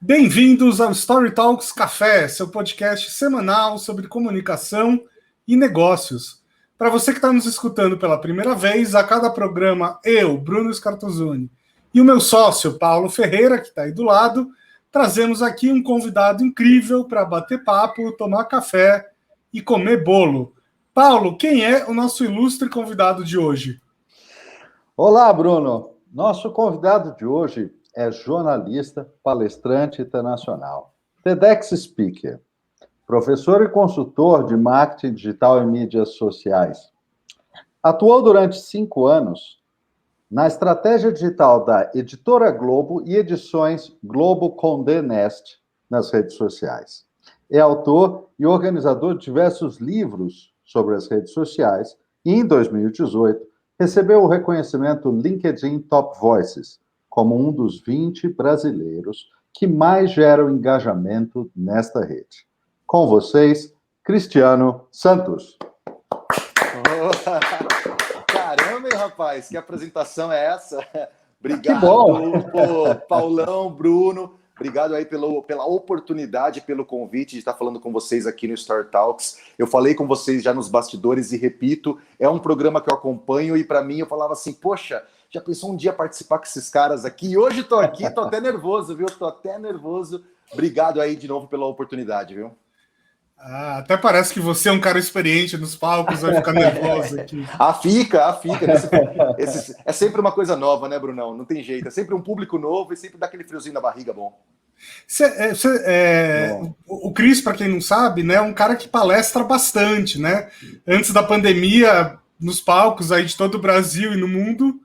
Bem-vindos ao Story Talks Café, seu podcast semanal sobre comunicação e negócios. Para você que está nos escutando pela primeira vez, a cada programa, eu, Bruno Scartozoni, e o meu sócio, Paulo Ferreira, que está aí do lado, trazemos aqui um convidado incrível para bater papo, tomar café e comer bolo. Paulo, quem é o nosso ilustre convidado de hoje? Olá, Bruno. Nosso convidado de hoje é jornalista, palestrante internacional, TEDx Speaker, professor e consultor de marketing digital e mídias sociais. Atuou durante 5 anos na estratégia digital da Editora Globo e edições Globo Condé Nast nas redes sociais. É autor e organizador de diversos livros sobre as redes sociais e, em 2018, recebeu o reconhecimento LinkedIn Top Voices como um dos 20 brasileiros que mais geram engajamento nesta rede. Com vocês, Cristiano Santos. Caramba, hein, rapaz? Que apresentação é essa? Obrigado, que bom. Paulão, Bruno. Obrigado aí pela oportunidade, pelo convite de estar falando com vocês aqui no Story Talks. Eu falei com vocês já nos bastidores e repito, é um programa que eu acompanho e para mim eu falava assim, poxa, já pensou um dia participar com esses caras aqui? E hoje estou aqui, estou até nervoso, viu? Estou até nervoso. Obrigado aí de novo pela oportunidade, viu? Até parece que você é um cara experiente nos palcos, vai ficar nervoso aqui. Fica. É sempre uma coisa nova, né, Brunão? Não tem jeito. É sempre um público novo e sempre dá aquele friozinho na barriga bom. O Cris, para quem não sabe, né, é um cara que palestra bastante, né? Antes da pandemia, nos palcos aí de todo o Brasil e no mundo,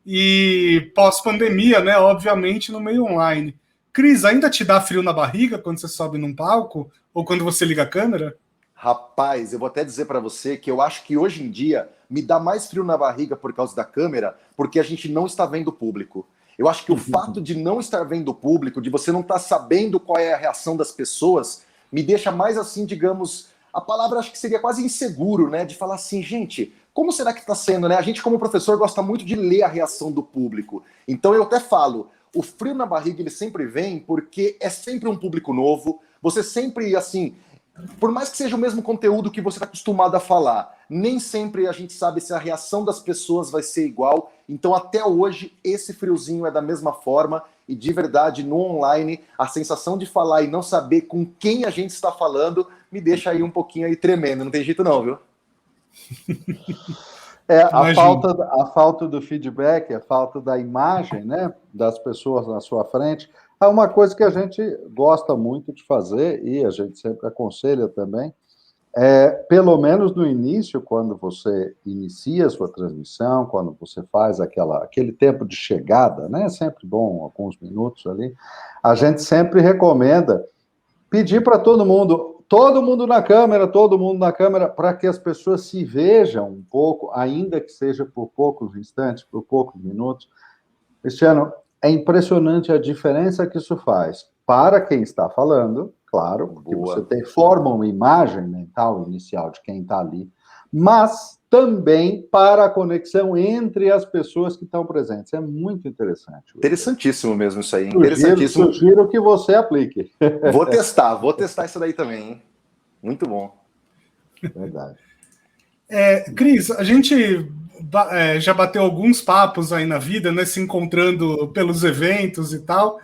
e pós-pandemia, né, obviamente, no meio online. Cris, ainda te dá frio na barriga quando você sobe num palco ou quando você liga a câmera? Rapaz, eu vou até dizer para você que eu acho que hoje em dia me dá mais frio na barriga por causa da câmera, porque a gente não está vendo o público. Eu acho que o fato de não estar vendo o público, de você não estar sabendo qual é a reação das pessoas, me deixa mais assim, digamos, a palavra acho que seria quase inseguro, né? De falar assim, gente, como será que está sendo, né? A gente como professor gosta muito de ler a reação do público. Então eu até falo, o frio na barriga ele sempre vem porque é sempre um público novo, você sempre, assim, por mais que seja o mesmo conteúdo que você está acostumado a falar, nem sempre a gente sabe se a reação das pessoas vai ser igual. Então, até hoje, esse friozinho é da mesma forma. E, de verdade, no online, a sensação de falar e não saber com quem a gente está falando me deixa aí um pouquinho aí tremendo. Não tem jeito não, viu? A falta do feedback, a falta da imagem, né, das pessoas na sua frente, é uma coisa que a gente gosta muito de fazer e a gente sempre aconselha também. Pelo menos no início, quando você inicia a sua transmissão, quando você faz aquele tempo de chegada, né, é sempre bom, alguns minutos ali, a gente sempre recomenda pedir para todo mundo na câmera, para que as pessoas se vejam um pouco, ainda que seja por poucos instantes, por poucos minutos. Cristiano, é impressionante a diferença que isso faz para quem está falando, claro, porque você forma uma imagem mental inicial de quem está ali, mas também para a conexão entre as pessoas que estão presentes. É muito interessante. Interessantíssimo mesmo isso aí. Sugiro que você aplique. Vou testar isso daí também, hein? Muito bom. Verdade. Cris, a gente já bateu alguns papos aí na vida, né, se encontrando pelos eventos e tal,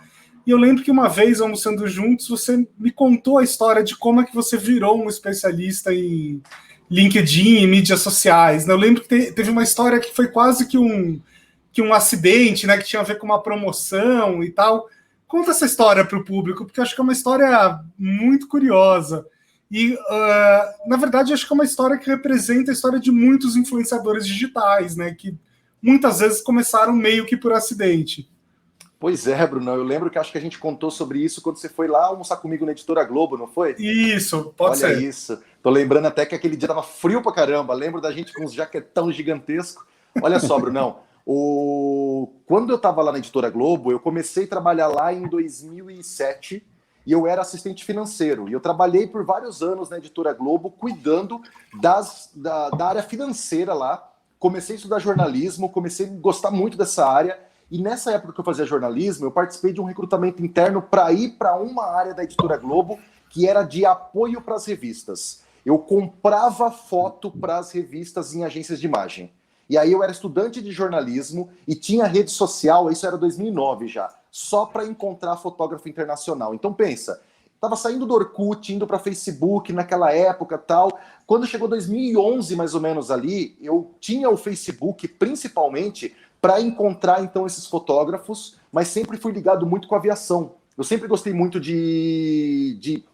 e eu lembro que uma vez, almoçando juntos, você me contou a história de como é que você virou um especialista em LinkedIn e mídias sociais, né? Eu lembro que teve uma história que foi quase que um acidente, né, que tinha a ver com uma promoção e tal. Conta essa história para o público, porque eu acho que é uma história muito curiosa. E, na verdade, acho que é uma história que representa a história de muitos influenciadores digitais, né? Que muitas vezes começaram meio que por acidente. Pois é, Bruno. Eu lembro que acho que a gente contou sobre isso quando você foi lá almoçar comigo na Editora Globo, não foi? Isso, pode ser. Olha isso. Tô lembrando até que aquele dia tava frio pra caramba. Lembro da gente com uns jaquetão gigantesco. Olha só, Brunão. Quando eu tava lá na Editora Globo, eu comecei a trabalhar lá em 2007 e eu era assistente financeiro. E eu trabalhei por vários anos na Editora Globo, cuidando da área financeira lá. Comecei a estudar jornalismo, comecei a gostar muito dessa área. E nessa época que eu fazia jornalismo, eu participei de um recrutamento interno para ir para uma área da Editora Globo que era de apoio para as revistas. Eu comprava foto para as revistas em agências de imagem. E aí eu era estudante de jornalismo e tinha rede social, isso era 2009 já, só para encontrar fotógrafo internacional. Então pensa, estava saindo do Orkut, indo para Facebook naquela época tal. Quando chegou 2011 mais ou menos ali, eu tinha o Facebook principalmente para encontrar então esses fotógrafos, mas sempre fui ligado muito com a aviação. Eu sempre gostei muito de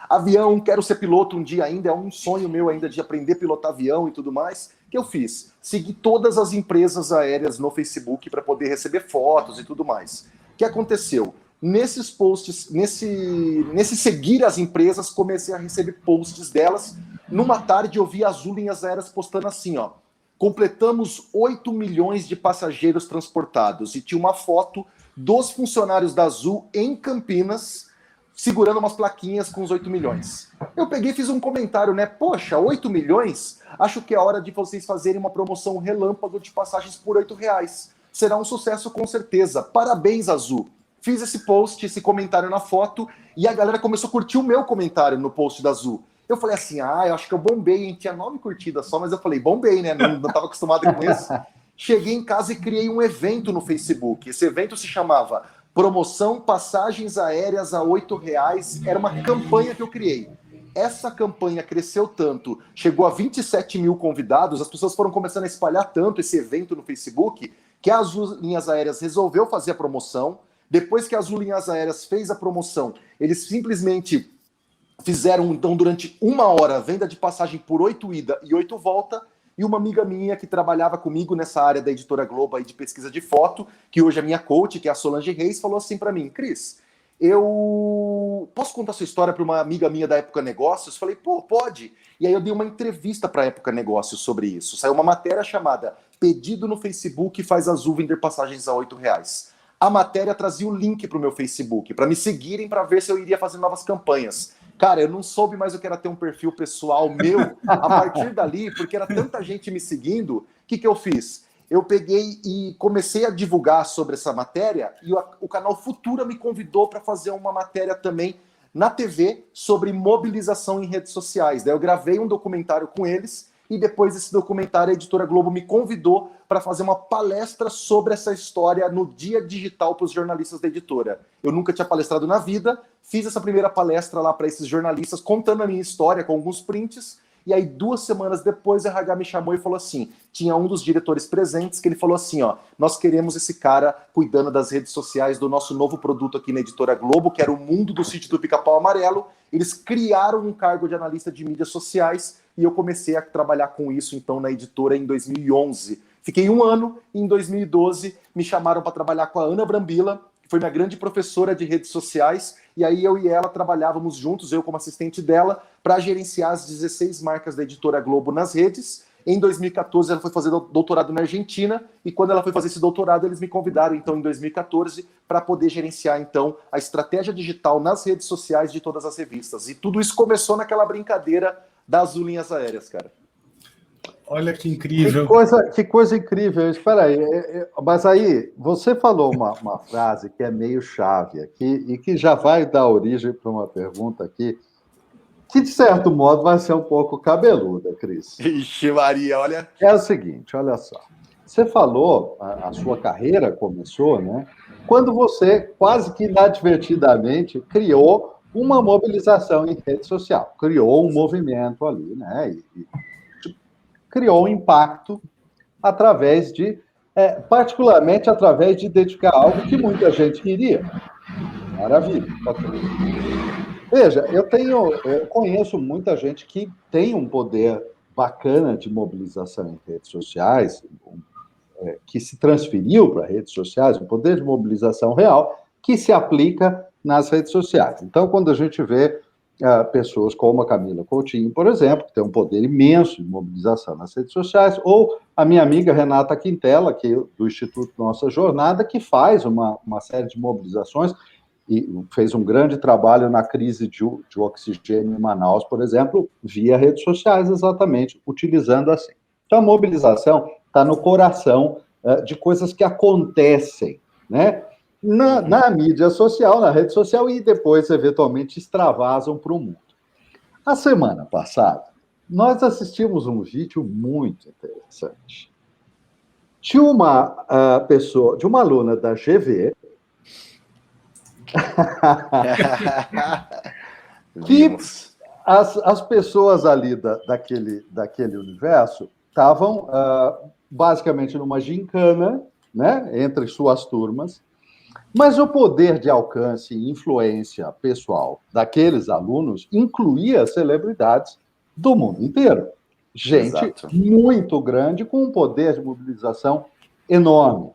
avião, quero ser piloto um dia ainda, é um sonho meu ainda de aprender a pilotar avião e tudo mais. O que eu fiz? Segui todas as empresas aéreas no Facebook para poder receber fotos e tudo mais. O que aconteceu? Nesses posts, nesse seguir as empresas, comecei a receber posts delas. Numa tarde eu vi a Azul Linhas Aéreas postando assim, ó, completamos 8 milhões de passageiros transportados, e tinha uma foto dos funcionários da Azul em Campinas, segurando umas plaquinhas com os 8 milhões. Eu peguei e fiz um comentário, né? Poxa, 8 milhões? Acho que é hora de vocês fazerem uma promoção relâmpago de passagens por R$8. Será um sucesso com certeza. Parabéns, Azul. Fiz esse post, esse comentário na foto, e a galera começou a curtir o meu comentário no post da Azul. Eu falei assim, eu acho que eu bombei, hein? Tinha 9 curtidas só, mas eu falei, bombei, né? Não estava acostumado com isso. Cheguei em casa e criei um evento no Facebook. Esse evento se chamava Promoção Passagens Aéreas a R$8. Era uma campanha que eu criei. Essa campanha cresceu tanto, chegou a 27 mil convidados, as pessoas foram começando a espalhar tanto esse evento no Facebook, que a Azul Linhas Aéreas resolveu fazer a promoção. Depois que a Azul Linhas Aéreas fez a promoção, eles simplesmente fizeram, então, durante 1 hora, venda de passagem por 8 ida e 8 volta, e uma amiga minha que trabalhava comigo nessa área da Editora Globo aí de pesquisa de foto, que hoje é minha coach, que é a Solange Reis, falou assim para mim, Cris, eu posso contar sua história para uma amiga minha da Época Negócios? Falei, pô, pode. E aí eu dei uma entrevista para a Época Negócios sobre isso. Saiu uma matéria chamada Pedido no Facebook faz Azul vender passagens a R$8. A matéria trazia o link para o meu Facebook, para me seguirem, para ver se eu iria fazer novas campanhas. Cara, eu não soube mais o que era ter um perfil pessoal meu a partir dali, porque era tanta gente me seguindo. O que eu fiz? Eu peguei e comecei a divulgar sobre essa matéria, e o canal Futura me convidou para fazer uma matéria também na TV sobre mobilização em redes sociais. Daí eu gravei um documentário com eles, e depois desse documentário a Editora Globo me convidou para fazer uma palestra sobre essa história no Dia Digital para os jornalistas da editora. Eu nunca tinha palestrado na vida, fiz essa primeira palestra lá para esses jornalistas, contando a minha história com alguns prints, e aí 2 semanas depois a RH me chamou e falou assim, tinha um dos diretores presentes que ele falou assim, ó, nós queremos esse cara cuidando das redes sociais do nosso novo produto aqui na Editora Globo, que era o Mundo do Sítio do Pica-Pau Amarelo. Eles criaram um cargo de analista de mídias sociais e eu comecei a trabalhar com isso então na editora em 2011. Fiquei 1 ano e em 2012 me chamaram para trabalhar com a Ana Brambila, que foi minha grande professora de redes sociais, e aí eu e ela trabalhávamos juntos, eu como assistente dela, para gerenciar as 16 marcas da Editora Globo nas redes. Em 2014 ela foi fazer doutorado na Argentina, e quando ela foi fazer esse doutorado eles me convidaram então em 2014 para poder gerenciar então a estratégia digital nas redes sociais de todas as revistas. E tudo isso começou naquela brincadeira das Azul Linhas Aéreas, cara. Olha que incrível. Que coisa incrível. Espera aí, mas aí você falou uma frase que é meio chave aqui e que já vai dar origem para uma pergunta aqui, que de certo modo vai ser um pouco cabeluda, Cris. Ixi, Maria, olha. É o seguinte, olha só. Você falou, a sua carreira começou, né? Quando você quase que inadvertidamente criou uma mobilização em rede social, criou um movimento ali, né? E criou um impacto através de, particularmente através de identificar algo que muita gente queria. Maravilha. Veja, eu conheço muita gente que tem um poder bacana de mobilização em redes sociais, que se transferiu para redes sociais, um poder de mobilização real que se aplica nas redes sociais. Então, quando a gente vê pessoas como a Camila Coutinho, por exemplo, que tem um poder imenso de mobilização nas redes sociais, ou a minha amiga Renata Quintela, do Instituto Nossa Jornada, que faz uma série de mobilizações e fez um grande trabalho na crise de oxigênio em Manaus, por exemplo, via redes sociais, exatamente, utilizando assim. Então, a mobilização está no coração de coisas que acontecem né? Na mídia social, na rede social, e depois, eventualmente, extravasam para o mundo. A semana passada, nós assistimos um vídeo muito interessante de uma pessoa, de uma aluna da GV, que as pessoas ali daquele universo estavam basicamente numa gincana, né, entre suas turmas, mas o poder de alcance e influência pessoal daqueles alunos incluía celebridades do mundo inteiro. Gente Exato. Muito grande, com um poder de mobilização enorme.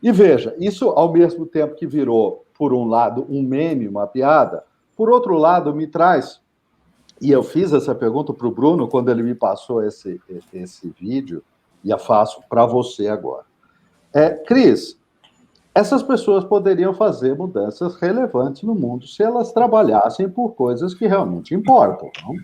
E veja, isso ao mesmo tempo que virou, por um lado, um meme, uma piada, por outro lado, me traz, e eu fiz essa pergunta para o Bruno quando ele me passou esse vídeo, e a faço para você agora. Cris, essas pessoas poderiam fazer mudanças relevantes no mundo se elas trabalhassem por coisas que realmente importam, não?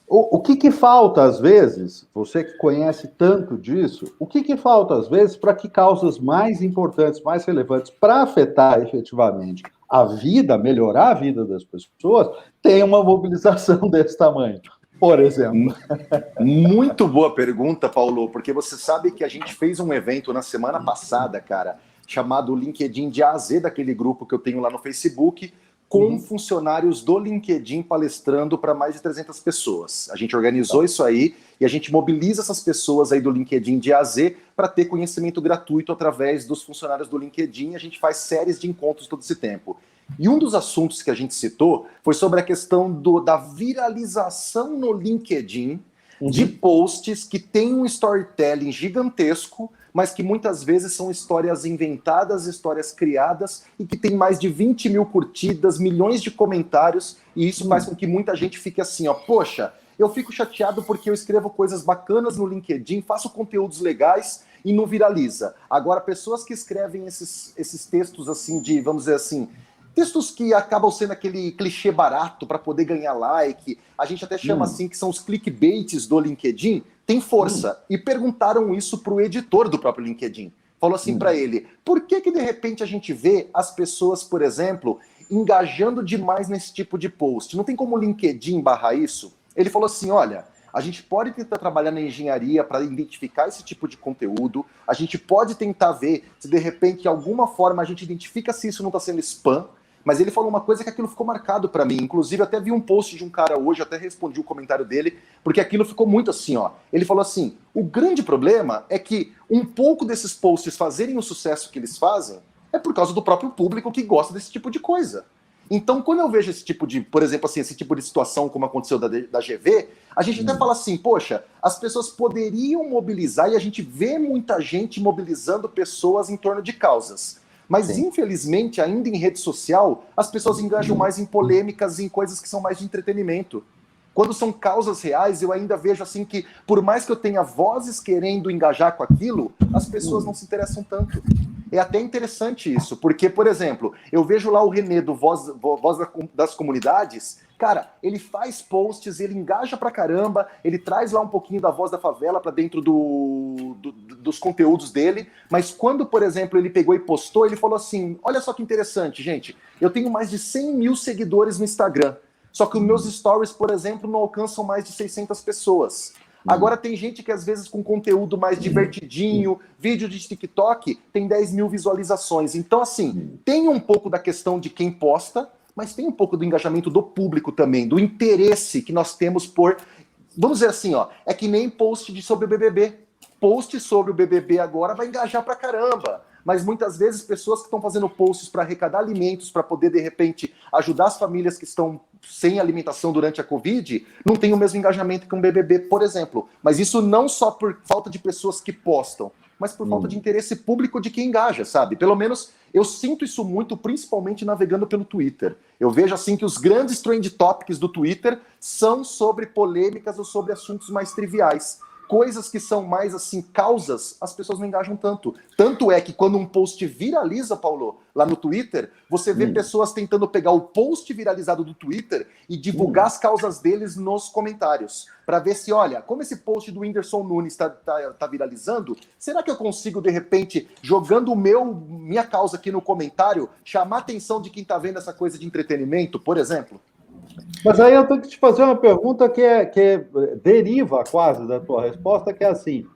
O que falta, às vezes, você que conhece tanto disso, o que falta, às vezes, para que causas mais importantes, mais relevantes, para afetar efetivamente a vida, melhorar a vida das pessoas, tenham uma mobilização desse tamanho, por exemplo? Muito boa pergunta, Paulo, porque você sabe que a gente fez um evento na semana passada, cara, chamado LinkedIn de A a Z, daquele grupo que eu tenho lá no Facebook, com funcionários do LinkedIn palestrando para mais de 300 pessoas. A gente organizou isso aí e a gente mobiliza essas pessoas aí do LinkedIn de A a Z para ter conhecimento gratuito através dos funcionários do LinkedIn. A gente faz séries de encontros todo esse tempo. E um dos assuntos que a gente citou foi sobre a questão da viralização no LinkedIn de posts que têm um storytelling gigantesco, mas que muitas vezes são histórias inventadas, histórias criadas, e que tem mais de 20 mil curtidas, milhões de comentários, e isso faz com que muita gente fique assim, ó, poxa, eu fico chateado porque eu escrevo coisas bacanas no LinkedIn, faço conteúdos legais e não viraliza. Agora, pessoas que escrevem esses textos assim de, vamos dizer assim, textos que acabam sendo aquele clichê barato para poder ganhar like, a gente até chama assim que são os clickbaits do LinkedIn, tem força. E perguntaram isso para o editor do próprio LinkedIn. Falou assim para ele, por que de repente a gente vê as pessoas, por exemplo, engajando demais nesse tipo de post? Não tem como o LinkedIn barrar isso? Ele falou assim, olha, a gente pode tentar trabalhar na engenharia para identificar esse tipo de conteúdo, a gente pode tentar ver se de repente de alguma forma a gente identifica se isso não está sendo spam, mas ele falou uma coisa que aquilo ficou marcado para mim. Inclusive, até vi um post de um cara hoje, até respondi o comentário dele, porque aquilo ficou muito assim, ó. Ele falou assim, o grande problema é que um pouco desses posts fazerem o sucesso que eles fazem é por causa do próprio público que gosta desse tipo de coisa. Então, quando eu vejo esse tipo de, por exemplo, assim, esse tipo de situação como aconteceu da GV, a gente até fala assim, poxa, as pessoas poderiam mobilizar, e a gente vê muita gente mobilizando pessoas em torno de causas. Mas, infelizmente, ainda em rede social, as pessoas engajam mais em polêmicas e em coisas que são mais de entretenimento. Quando são causas reais, eu ainda vejo assim que, por mais que eu tenha vozes querendo engajar com aquilo, as pessoas não se interessam tanto. É até interessante isso, porque, por exemplo, eu vejo lá o René do Voz das Comunidades, cara, ele faz posts, ele engaja pra caramba, ele traz lá um pouquinho da voz da favela pra dentro dos conteúdos dele, mas quando, por exemplo, ele pegou e postou, ele falou assim, olha só que interessante, gente, eu tenho mais de 100 mil seguidores no Instagram, só que os meus stories, por exemplo, não alcançam mais de 600 pessoas. Agora tem gente que às vezes com conteúdo mais divertidinho, vídeo de TikTok, tem 10 mil visualizações. Então assim, tem um pouco da questão de quem posta, mas tem um pouco do engajamento do público também, do interesse que nós temos por... Vamos dizer assim, ó, é que nem post sobre o BBB. Post sobre o BBB agora vai engajar pra caramba. Mas muitas vezes pessoas que estão fazendo posts para arrecadar alimentos, para poder, de repente, ajudar as famílias que estão sem alimentação durante a Covid, não tem o mesmo engajamento que um BBB, por exemplo. Mas isso não só por falta de pessoas que postam, mas por falta de interesse público de quem engaja, sabe? Pelo menos eu sinto isso muito, principalmente navegando pelo Twitter. Eu vejo assim que os grandes trend topics do Twitter são sobre polêmicas ou sobre assuntos mais triviais. coisas que são mais assim, causas, as pessoas não engajam tanto. Tanto é que quando um post viraliza, Paulo, lá no Twitter, você vê pessoas tentando pegar o post viralizado do Twitter e divulgar as causas deles nos comentários. Para ver se, olha, como esse post do Whindersson Nunes tá viralizando, será que eu consigo, de repente, jogando minha causa aqui no comentário, chamar a atenção de quem está vendo essa coisa de entretenimento, por exemplo? Mas aí eu tenho que te fazer uma pergunta que deriva quase da tua resposta, que é assim: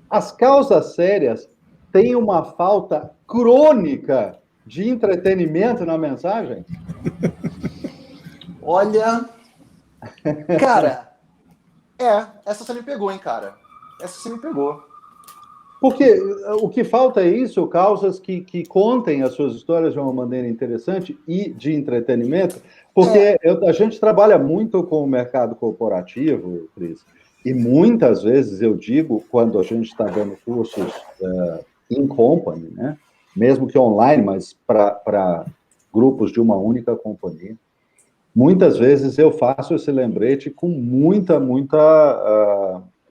as causas sérias têm uma falta crônica de entretenimento na mensagem? Olha, cara, essa você me pegou, hein, cara? Essa você me pegou. Porque o que falta é isso, causas que contem as suas histórias de uma maneira interessante e de entretenimento, porque a gente trabalha muito com o mercado corporativo, Cris, e muitas vezes eu digo, quando a gente está dando cursos in company, né, mesmo que online, mas para grupos de uma única companhia, muitas vezes eu faço esse lembrete com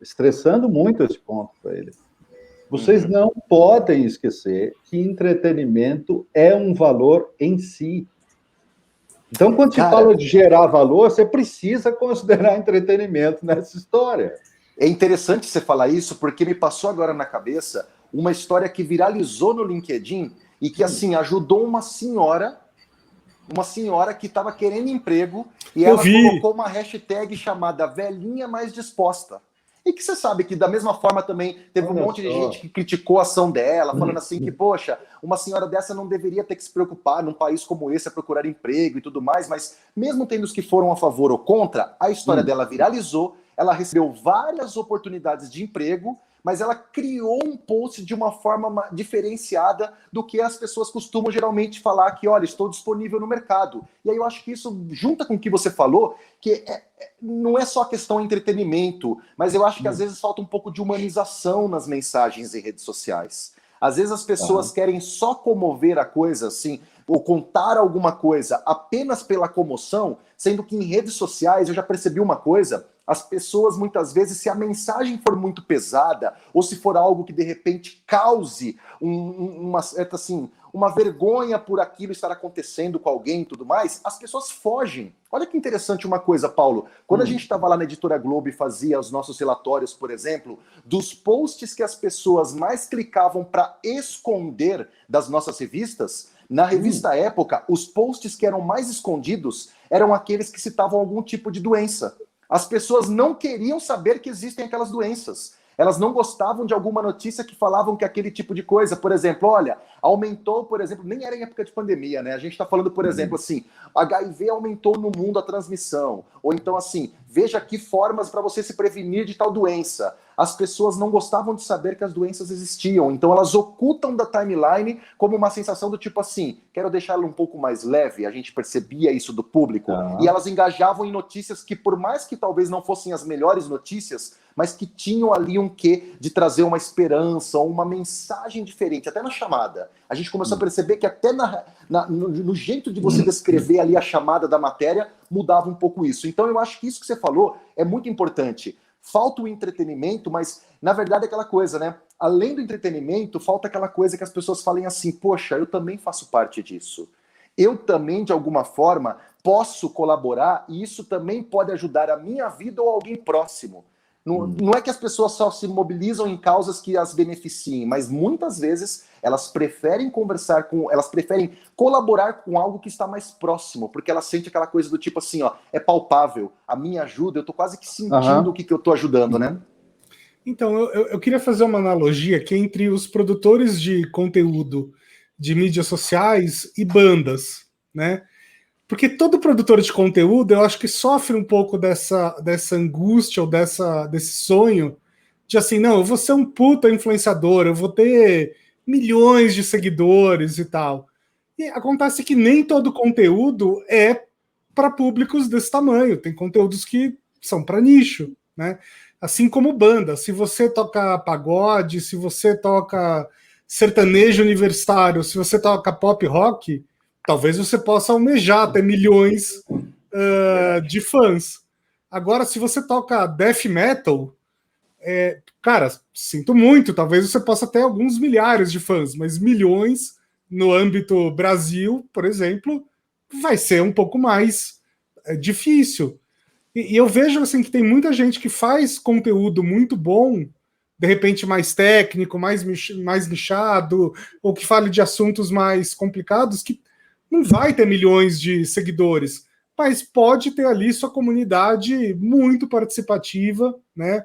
estressando muito esse ponto para eles. Vocês não podem esquecer que entretenimento é um valor em si. Então, quando se fala de gerar valor, você precisa considerar entretenimento nessa história. É interessante você falar isso, porque me passou agora na cabeça uma história que viralizou no LinkedIn e que, assim, ajudou uma senhora que estava querendo emprego e ela colocou uma hashtag chamada Velhinha Mais Disposta. E que você sabe que, da mesma forma, também teve um monte de gente que criticou a ação dela, falando assim que, poxa, uma senhora dessa não deveria ter que se preocupar num país como esse a procurar emprego e tudo mais, mas mesmo tendo os que foram a favor ou contra, a história dela viralizou, ela recebeu várias oportunidades de emprego, mas ela criou um post de uma forma diferenciada do que as pessoas costumam geralmente falar que, olha, estou disponível no mercado. E aí eu acho que isso junta com o que você falou, que não é só questão de entretenimento, mas eu acho que às vezes falta um pouco de humanização nas mensagens em redes sociais. Às vezes as pessoas querem só comover a coisa, assim, ou contar alguma coisa apenas pela comoção, sendo que em redes sociais eu já percebi uma coisa: as pessoas muitas vezes, se a mensagem for muito pesada, ou se for algo que de repente cause uma vergonha por aquilo estar acontecendo com alguém e tudo mais, as pessoas fogem. Olha que interessante uma coisa, Paulo. Quando a gente estava lá na Editora Globo e fazia os nossos relatórios, por exemplo, dos posts que as pessoas mais clicavam para esconder das nossas revistas, na revista Época, os posts que eram mais escondidos eram aqueles que citavam algum tipo de doença. As pessoas não queriam saber que existem aquelas doenças. Elas não gostavam de alguma notícia que falavam que aquele tipo de coisa, por exemplo, olha, aumentou, por exemplo, nem era em época de pandemia, né? A gente está falando, por exemplo, assim, HIV aumentou no mundo a transmissão. Ou então, assim, veja aqui formas para você se prevenir de tal doença. As pessoas não gostavam de saber que as doenças existiam, então elas ocultam da timeline como uma sensação do tipo assim, quero deixar ela um pouco mais leve, a gente percebia isso do público, e elas engajavam em notícias que, por mais que talvez não fossem as melhores notícias, mas que tinham ali um quê de trazer uma esperança, uma mensagem diferente, até na chamada. A gente começou a perceber que até no jeito de você descrever ali a chamada da matéria, mudava um pouco isso. Então eu acho que isso que você falou é muito importante. Falta o entretenimento, mas na verdade é aquela coisa, né? Além do entretenimento, falta aquela coisa que as pessoas falem assim, poxa, eu também faço parte disso. Eu também, de alguma forma, posso colaborar e isso também pode ajudar a minha vida ou alguém próximo. Não é que as pessoas só se mobilizam em causas que as beneficiem, mas muitas vezes elas preferem elas preferem colaborar com algo que está mais próximo, porque elas sentem aquela coisa do tipo assim, ó, é palpável, a minha ajuda, eu tô quase que sentindo o que eu tô ajudando, né? Então, eu queria fazer uma analogia aqui entre os produtores de conteúdo de mídias sociais e bandas, né? Porque todo produtor de conteúdo, eu acho que sofre um pouco dessa angústia ou desse sonho de assim, não, eu vou ser um puta influenciador, eu vou ter milhões de seguidores e tal. E acontece que nem todo conteúdo é para públicos desse tamanho. Tem conteúdos que são para nicho, né? Assim como banda. Se você toca pagode, se você toca sertanejo universitário, se você toca pop rock, talvez você possa almejar ter milhões de fãs. Agora, se você toca death metal, Cara, sinto muito, talvez você possa ter alguns milhares de fãs, mas milhões no âmbito Brasil, por exemplo, vai ser um pouco mais difícil. E eu vejo assim que tem muita gente que faz conteúdo muito bom, de repente mais técnico, mais nichado, ou que fale de assuntos mais complicados, que não vai ter milhões de seguidores, mas pode ter ali sua comunidade muito participativa, né?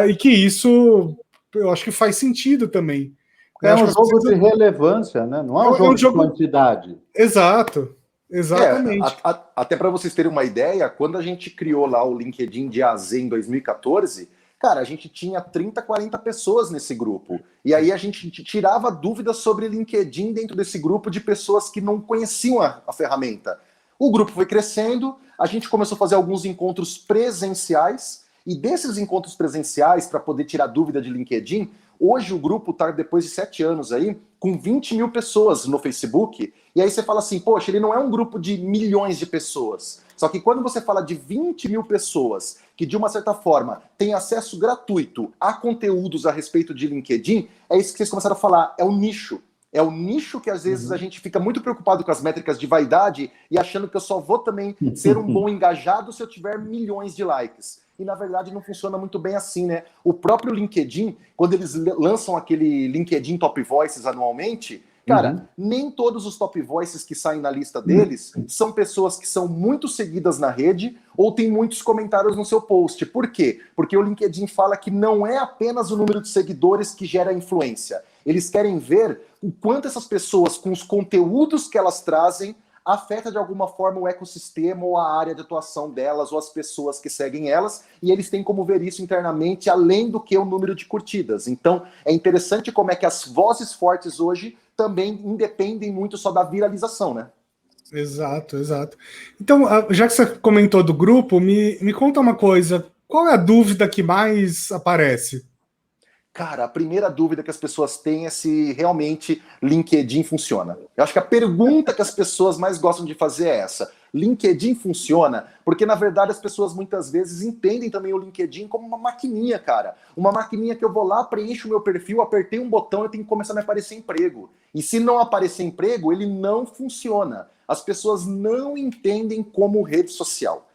E que isso eu acho que faz sentido também. É um jogo de relevância, né? Não é um jogo de quantidade. Exato, exatamente. Até para vocês terem uma ideia, quando a gente criou lá o LinkedIn de AZ em 2014, cara, a gente tinha 30, 40 pessoas nesse grupo. E aí a gente tirava dúvidas sobre LinkedIn dentro desse grupo de pessoas que não conheciam a ferramenta. O grupo foi crescendo, a gente começou a fazer alguns encontros presenciais, e desses encontros presenciais, para poder tirar dúvida de LinkedIn, hoje o grupo está, depois de 7 anos aí, com 20 mil pessoas no Facebook. E aí você fala assim, poxa, ele não é um grupo de milhões de pessoas. Só que quando você fala de 20 mil pessoas que, de uma certa forma, têm acesso gratuito a conteúdos a respeito de LinkedIn, é isso que vocês começaram a falar, é o nicho. É o nicho que, às vezes, a gente fica muito preocupado com as métricas de vaidade e achando que eu só vou também ser um bom engajado se eu tiver milhões de likes. E, na verdade, não funciona muito bem assim, né? O próprio LinkedIn, quando eles lançam aquele LinkedIn Top Voices anualmente, cara, nem todos os Top Voices que saem na lista deles são pessoas que são muito seguidas na rede ou tem muitos comentários no seu post. Por quê? Porque o LinkedIn fala que não é apenas o número de seguidores que gera influência. Eles querem ver o quanto essas pessoas, com os conteúdos que elas trazem, afeta de alguma forma o ecossistema ou a área de atuação delas ou as pessoas que seguem elas, e eles têm como ver isso internamente, além do que o número de curtidas. Então, é interessante como é que as vozes fortes hoje também independem muito só da viralização, né? Exato, exato. Então, já que você comentou do grupo, me conta uma coisa, qual é a dúvida que mais aparece? Cara, a primeira dúvida que as pessoas têm é se realmente LinkedIn funciona. Eu acho que a pergunta que as pessoas mais gostam de fazer é essa. LinkedIn funciona? Porque, na verdade, as pessoas muitas vezes entendem também o LinkedIn como uma maquininha, cara. Uma maquininha que eu vou lá, preencho o meu perfil, apertei um botão e tem que começar a me aparecer emprego. E se não aparecer emprego, ele não funciona. As pessoas não entendem como rede social.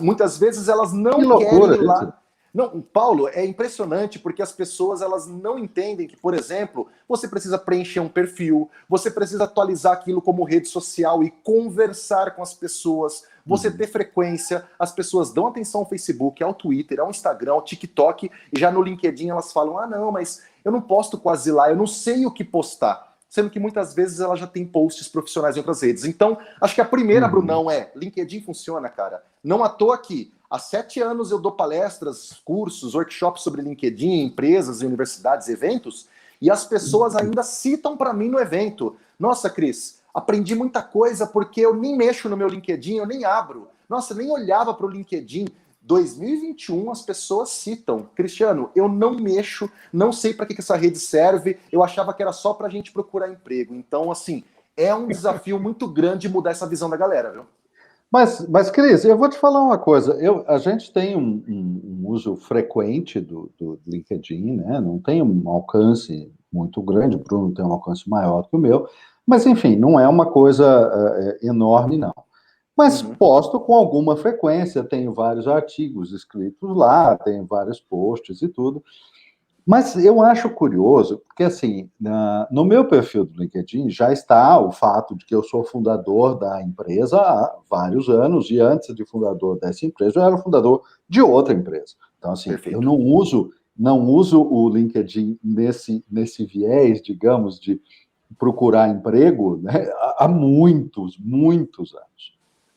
Muitas vezes elas não querem ir lá. Não, Paulo, é impressionante porque as pessoas elas não entendem que, por exemplo, você precisa preencher um perfil, você precisa atualizar aquilo como rede social e conversar com as pessoas, você ter frequência, as pessoas dão atenção ao Facebook, ao Twitter, ao Instagram, ao TikTok, e já no LinkedIn elas falam, ah não, mas eu não posto quase lá, eu não sei o que postar. Sendo que muitas vezes ela já tem posts profissionais em outras redes. Então, acho que a primeira, Brunão, LinkedIn funciona, cara. Não à toa que há 7 anos eu dou palestras, cursos, workshops sobre LinkedIn, empresas, universidades, eventos, e as pessoas ainda citam para mim no evento. Nossa, Cris, aprendi muita coisa porque eu nem mexo no meu LinkedIn, eu nem abro. Nossa, nem olhava para o LinkedIn. 2021 as pessoas citam. Cristiano, eu não mexo, não sei para que essa rede serve, eu achava que era só para a gente procurar emprego. Então, assim, é um desafio muito grande mudar essa visão da galera, viu? Mas Cris, eu vou te falar uma coisa. A gente tem um uso frequente do LinkedIn, né? Não tem um alcance muito grande, o Bruno tem um alcance maior que o meu, mas, enfim, não é uma coisa enorme, não. Mas posto com alguma frequência, tenho vários artigos escritos lá, tenho vários posts e tudo. Mas eu acho curioso, porque assim, no meu perfil do LinkedIn já está o fato de que eu sou fundador da empresa há vários anos, e antes de fundador dessa empresa, eu era o fundador de outra empresa. Então, assim, Perfeito. Eu não uso o LinkedIn nesse viés, digamos, de procurar emprego, né, há muitos, muitos anos.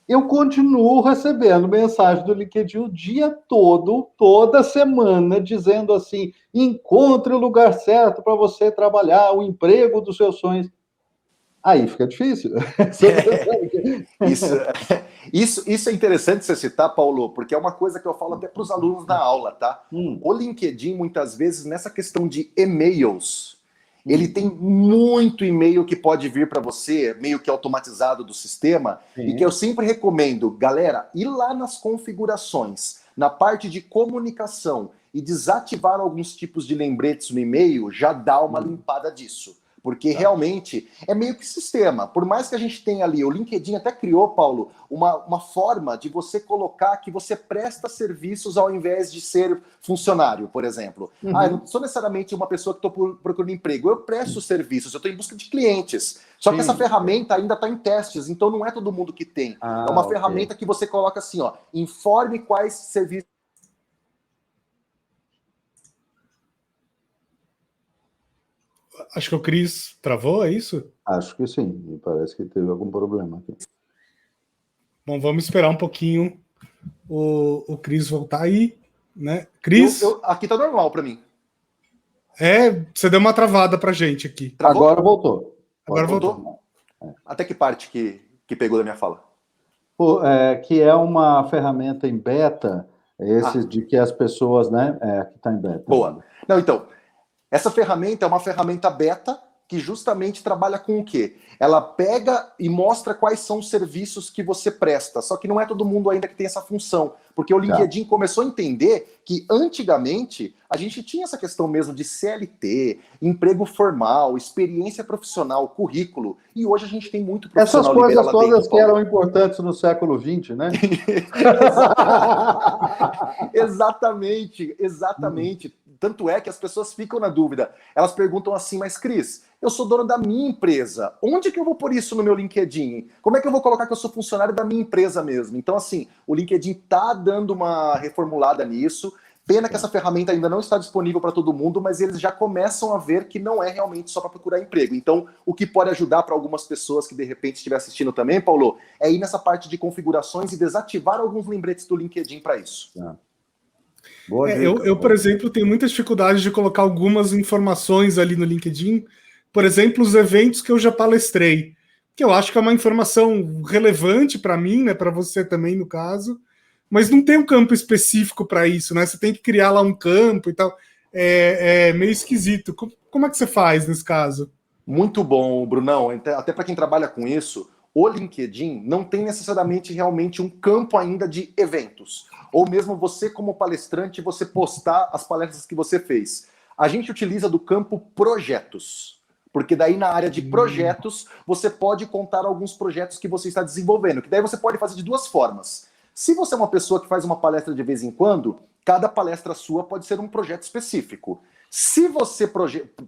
Eu continuo recebendo mensagem do LinkedIn o dia todo, toda semana, dizendo assim, encontre o lugar certo para você trabalhar, o emprego dos seus sonhos. Aí fica difícil. Isso é interessante você citar, Paulo, porque é uma coisa que eu falo até para os alunos na aula, tá? O LinkedIn, muitas vezes, nessa questão de e-mails, ele tem muito e-mail que pode vir para você, meio que automatizado do sistema, e que eu sempre recomendo, galera, ir lá nas configurações, na parte de comunicação, e desativar alguns tipos de lembretes no e-mail já dá uma limpada disso. Porque realmente é meio que sistema. Por mais que a gente tenha ali, o LinkedIn até criou, Paulo, uma forma de você colocar que você presta serviços ao invés de ser funcionário, por exemplo. Eu não sou necessariamente uma pessoa que estou procurando emprego, eu presto serviços, eu estou em busca de clientes. Só que essa ferramenta ainda está em testes, então não é todo mundo que tem. É uma ferramenta que você coloca assim, ó, informe quais serviços. Acho que o Cris travou, é isso? Acho que sim, me parece que teve algum problema aqui. Bom, vamos esperar um pouquinho o Cris voltar aí, né? Cris? Aqui tá normal para mim. Você deu uma travada pra gente aqui. Travou? Agora voltou. Agora voltou. Até que parte que pegou da minha fala? Que é uma ferramenta em beta, de que as pessoas, né? Que está em beta. Boa. Não, então, essa ferramenta é uma ferramenta beta que justamente trabalha com o quê? Ela pega e mostra quais são os serviços que você presta, só que não é todo mundo ainda que tem essa função, porque o LinkedIn começou a entender que antigamente a gente tinha essa questão mesmo de CLT, emprego formal, experiência profissional, currículo, e hoje a gente tem muito profissional essas coisas todas dentro, que eram importantes no século XX, né? Exatamente. Tanto é que as pessoas ficam na dúvida. Elas perguntam assim, mas Cris, eu sou dono da minha empresa. Onde que eu vou pôr isso no meu LinkedIn? Como é que eu vou colocar que eu sou funcionário da minha empresa mesmo? Então, assim, o LinkedIn tá dando uma reformulada nisso. Pena que essa ferramenta ainda não está disponível para todo mundo, mas eles já começam a ver que não é realmente só para procurar emprego. Então, o que pode ajudar para algumas pessoas que de repente estiver assistindo também, Paulo, é ir nessa parte de configurações e desativar alguns lembretes do LinkedIn para isso. Eu, por exemplo, tenho muita dificuldade de colocar algumas informações ali no LinkedIn. Por exemplo, os eventos que eu já palestrei, que eu acho que é uma informação relevante para mim, né, para você também, no caso, mas não tem um campo específico para isso, né? Você tem que criar lá um campo e tal. É meio esquisito. Como é que você faz nesse caso? Muito bom, Brunão. Até para quem trabalha com isso, o LinkedIn não tem necessariamente realmente um campo ainda de eventos. Ou mesmo você, como palestrante, você postar as palestras que você fez. A gente utiliza do campo projetos. Porque daí na área de projetos, você pode contar alguns projetos que você está desenvolvendo. Que daí você pode fazer de duas formas. Se você é uma pessoa que faz uma palestra de vez em quando, cada palestra sua pode ser um projeto específico. Se você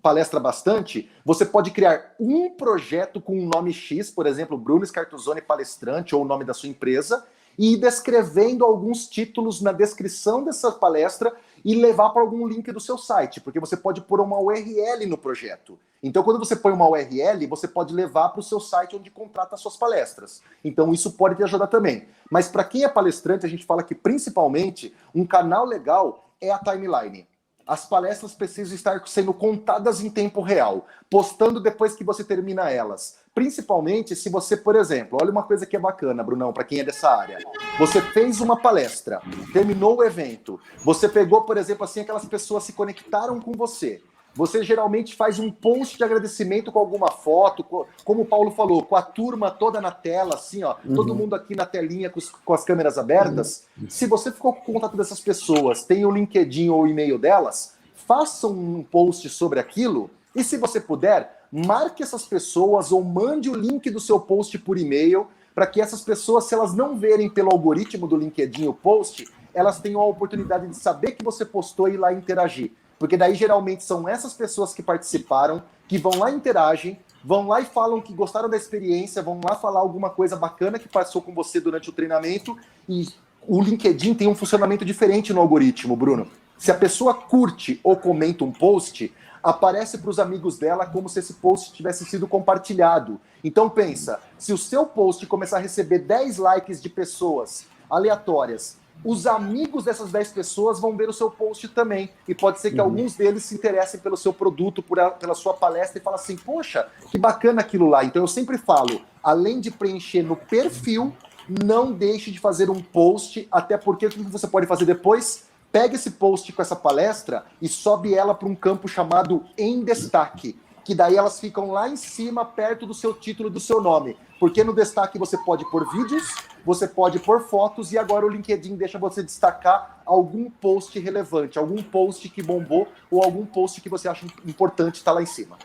palestra bastante, você pode criar um projeto com um nome X, por exemplo, Bruno Scartuzoni palestrante, ou o nome da sua empresa, e ir descrevendo alguns títulos na descrição dessa palestra e levar para algum link do seu site, porque você pode pôr uma URL no projeto. Então, quando você põe uma URL, você pode levar para o seu site onde contrata as suas palestras. Então, isso pode te ajudar também. Mas para quem é palestrante, a gente fala que, principalmente, um canal legal é a timeline. As palestras precisam estar sendo contadas em tempo real, postando depois que você termina elas. Principalmente se você, por exemplo, olha uma coisa que é bacana, Brunão, para quem é dessa área. Você fez uma palestra, terminou o evento, você pegou, por exemplo, assim, aquelas pessoas se conectaram com você. Você geralmente faz um post de agradecimento com alguma foto, como o Paulo falou, com a turma toda na tela, assim, ó, todo mundo aqui na telinha com as câmeras abertas. Se você ficou com o contato dessas pessoas, tem o LinkedIn ou o e-mail delas, faça um post sobre aquilo e, se você puder, marque essas pessoas ou mande o link do seu post por e-mail para que essas pessoas, se elas não verem pelo algoritmo do LinkedIn o post, elas tenham a oportunidade de saber que você postou e ir lá interagir. Porque daí, geralmente, são essas pessoas que participaram, que vão lá e interagem, vão lá e falam que gostaram da experiência, vão lá falar alguma coisa bacana que passou com você durante o treinamento. E o LinkedIn tem um funcionamento diferente no algoritmo, Bruno. Se a pessoa curte ou comenta um post, aparece para os amigos dela como se esse post tivesse sido compartilhado. Então pensa, se o seu post começar a receber 10 likes de pessoas aleatórias, os amigos dessas 10 pessoas vão ver o seu post também. E pode ser que alguns deles se interessem pelo seu produto, pela sua palestra, e falem assim, poxa, que bacana aquilo lá. Então eu sempre falo, além de preencher no perfil, não deixe de fazer um post, até porque o que você pode fazer depois? Pega esse post com essa palestra e sobe ela para um campo chamado Em Destaque, que daí elas ficam lá em cima, perto do seu título, do seu nome. Porque no destaque você pode pôr vídeos, você pode pôr fotos, e agora o LinkedIn deixa você destacar algum post relevante, algum post que bombou, ou algum post que você acha importante estar lá em cima.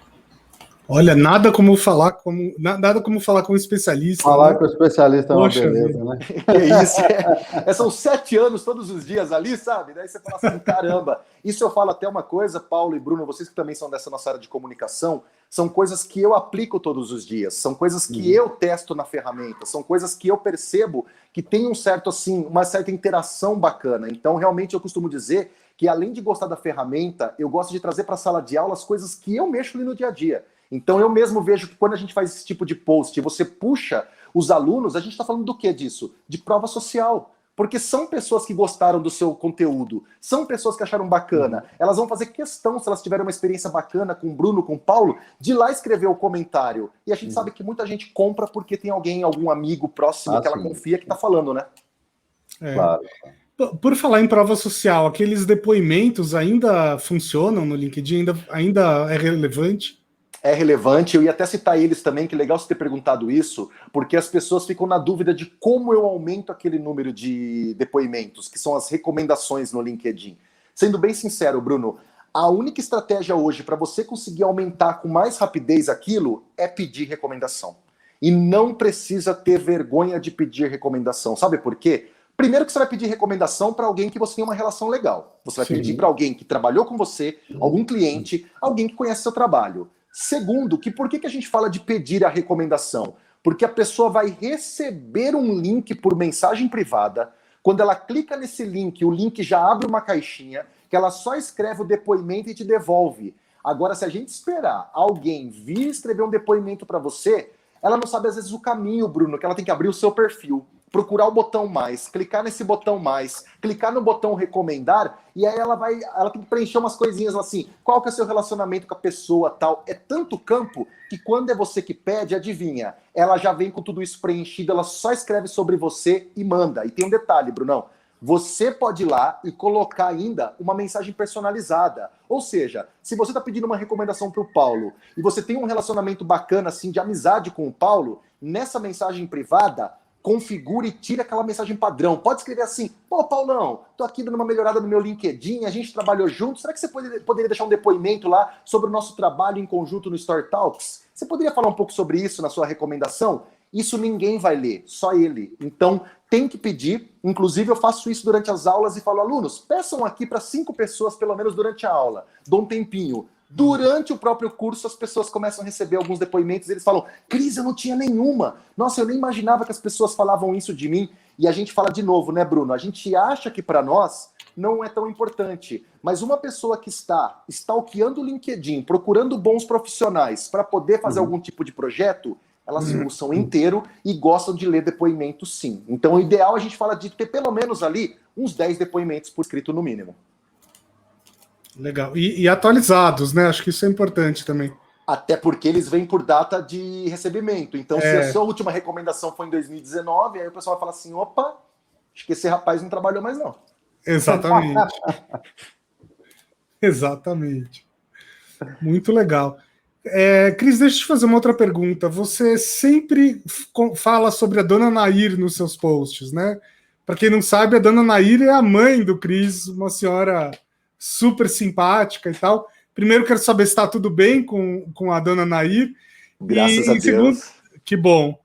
Olha, nada como falar com um especialista. Falar né? com o especialista é uma Poxa beleza, vida. né? É isso, são 7 anos todos os dias ali, sabe? Daí você fala assim, caramba. Isso eu falo até uma coisa, Paulo e Bruno, vocês que também são dessa nossa área de comunicação, são coisas que eu aplico todos os dias, são coisas que eu testo na ferramenta, são coisas que eu percebo que tem um certo, assim, uma certa interação bacana. Então, realmente, eu costumo dizer que, além de gostar da ferramenta, eu gosto de trazer para a sala de aula as coisas que eu mexo ali no dia a dia. Então, eu mesmo vejo que quando a gente faz esse tipo de post, você puxa os alunos, a gente está falando do que disso? De prova social. Porque são pessoas que gostaram do seu conteúdo, são pessoas que acharam bacana. Elas vão fazer questão, se elas tiverem uma experiência bacana com o Bruno, com o Paulo, de ir lá escrever o comentário. E a gente sabe que muita gente compra porque tem alguém, algum amigo próximo que ela confia que está falando, né? Claro. Por falar em prova social, aqueles depoimentos ainda funcionam no LinkedIn? Ainda é relevante? É relevante, eu ia até citar eles também, que legal você ter perguntado isso, porque as pessoas ficam na dúvida de como eu aumento aquele número de depoimentos, que são as recomendações no LinkedIn. Sendo bem sincero, Bruno, a única estratégia hoje para você conseguir aumentar com mais rapidez aquilo é pedir recomendação. E não precisa ter vergonha de pedir recomendação. Sabe por quê? Primeiro que você vai pedir recomendação para alguém que você tem uma relação legal. Você vai pedir para alguém que trabalhou com você, algum cliente, alguém que conhece seu trabalho. Segundo, que por que a gente fala de pedir a recomendação? Porque a pessoa vai receber um link por mensagem privada. Quando ela clica nesse link, o link já abre uma caixinha que ela só escreve o depoimento e te devolve. Agora, se a gente esperar alguém vir escrever um depoimento para você, ela não sabe às vezes o caminho, Bruno, que ela tem que abrir o seu perfil, procurar o botão mais, clicar nesse botão mais, clicar no botão recomendar, e aí ela tem que preencher umas coisinhas assim, qual que é o seu relacionamento com a pessoa, tal. É tanto campo que quando é você que pede, adivinha, ela já vem com tudo isso preenchido, ela só escreve sobre você e manda. E tem um detalhe, Brunão, você pode ir lá e colocar ainda uma mensagem personalizada. Ou seja, se você está pedindo uma recomendação para o Paulo e você tem um relacionamento bacana, assim, de amizade com o Paulo, nessa mensagem privada, configure e tire aquela mensagem padrão. Pode escrever assim, pô, Paulão, tô aqui dando uma melhorada no meu LinkedIn, a gente trabalhou junto, será que você poderia deixar um depoimento lá sobre o nosso trabalho em conjunto no Story Talks? Você poderia falar um pouco sobre isso na sua recomendação? Isso ninguém vai ler, só ele. Então, tem que pedir. Inclusive, eu faço isso durante as aulas e falo, alunos, peçam aqui para 5 pessoas, pelo menos durante a aula. Dou um tempinho. Durante o próprio curso, as pessoas começam a receber alguns depoimentos e eles falam, Cris, eu não tinha nenhuma. Nossa, eu nem imaginava que as pessoas falavam isso de mim. E a gente fala de novo, né, Bruno? A gente acha que para nós não é tão importante. Mas uma pessoa que está stalkeando o LinkedIn, procurando bons profissionais para poder fazer algum tipo de projeto, elas fuçam inteiro e gostam de ler depoimentos, sim. Então, o ideal a gente fala de ter pelo menos ali uns 10 depoimentos por escrito no mínimo. Legal. E atualizados, né? Acho que isso é importante também. Até porque eles vêm por data de recebimento. Então, se a sua última recomendação foi em 2019, aí o pessoal vai falar assim, opa, acho que esse rapaz não trabalhou mais não. Exatamente. Exatamente. Muito legal. Cris, deixa eu te fazer uma outra pergunta. Você sempre fala sobre a Dona Nair nos seus posts, né? Para quem não sabe, a Dona Nair é a mãe do Cris, uma senhora super simpática e tal. Primeiro, quero saber se está tudo bem com a Dona Nair. Graças a Deus. Segundo, que bom.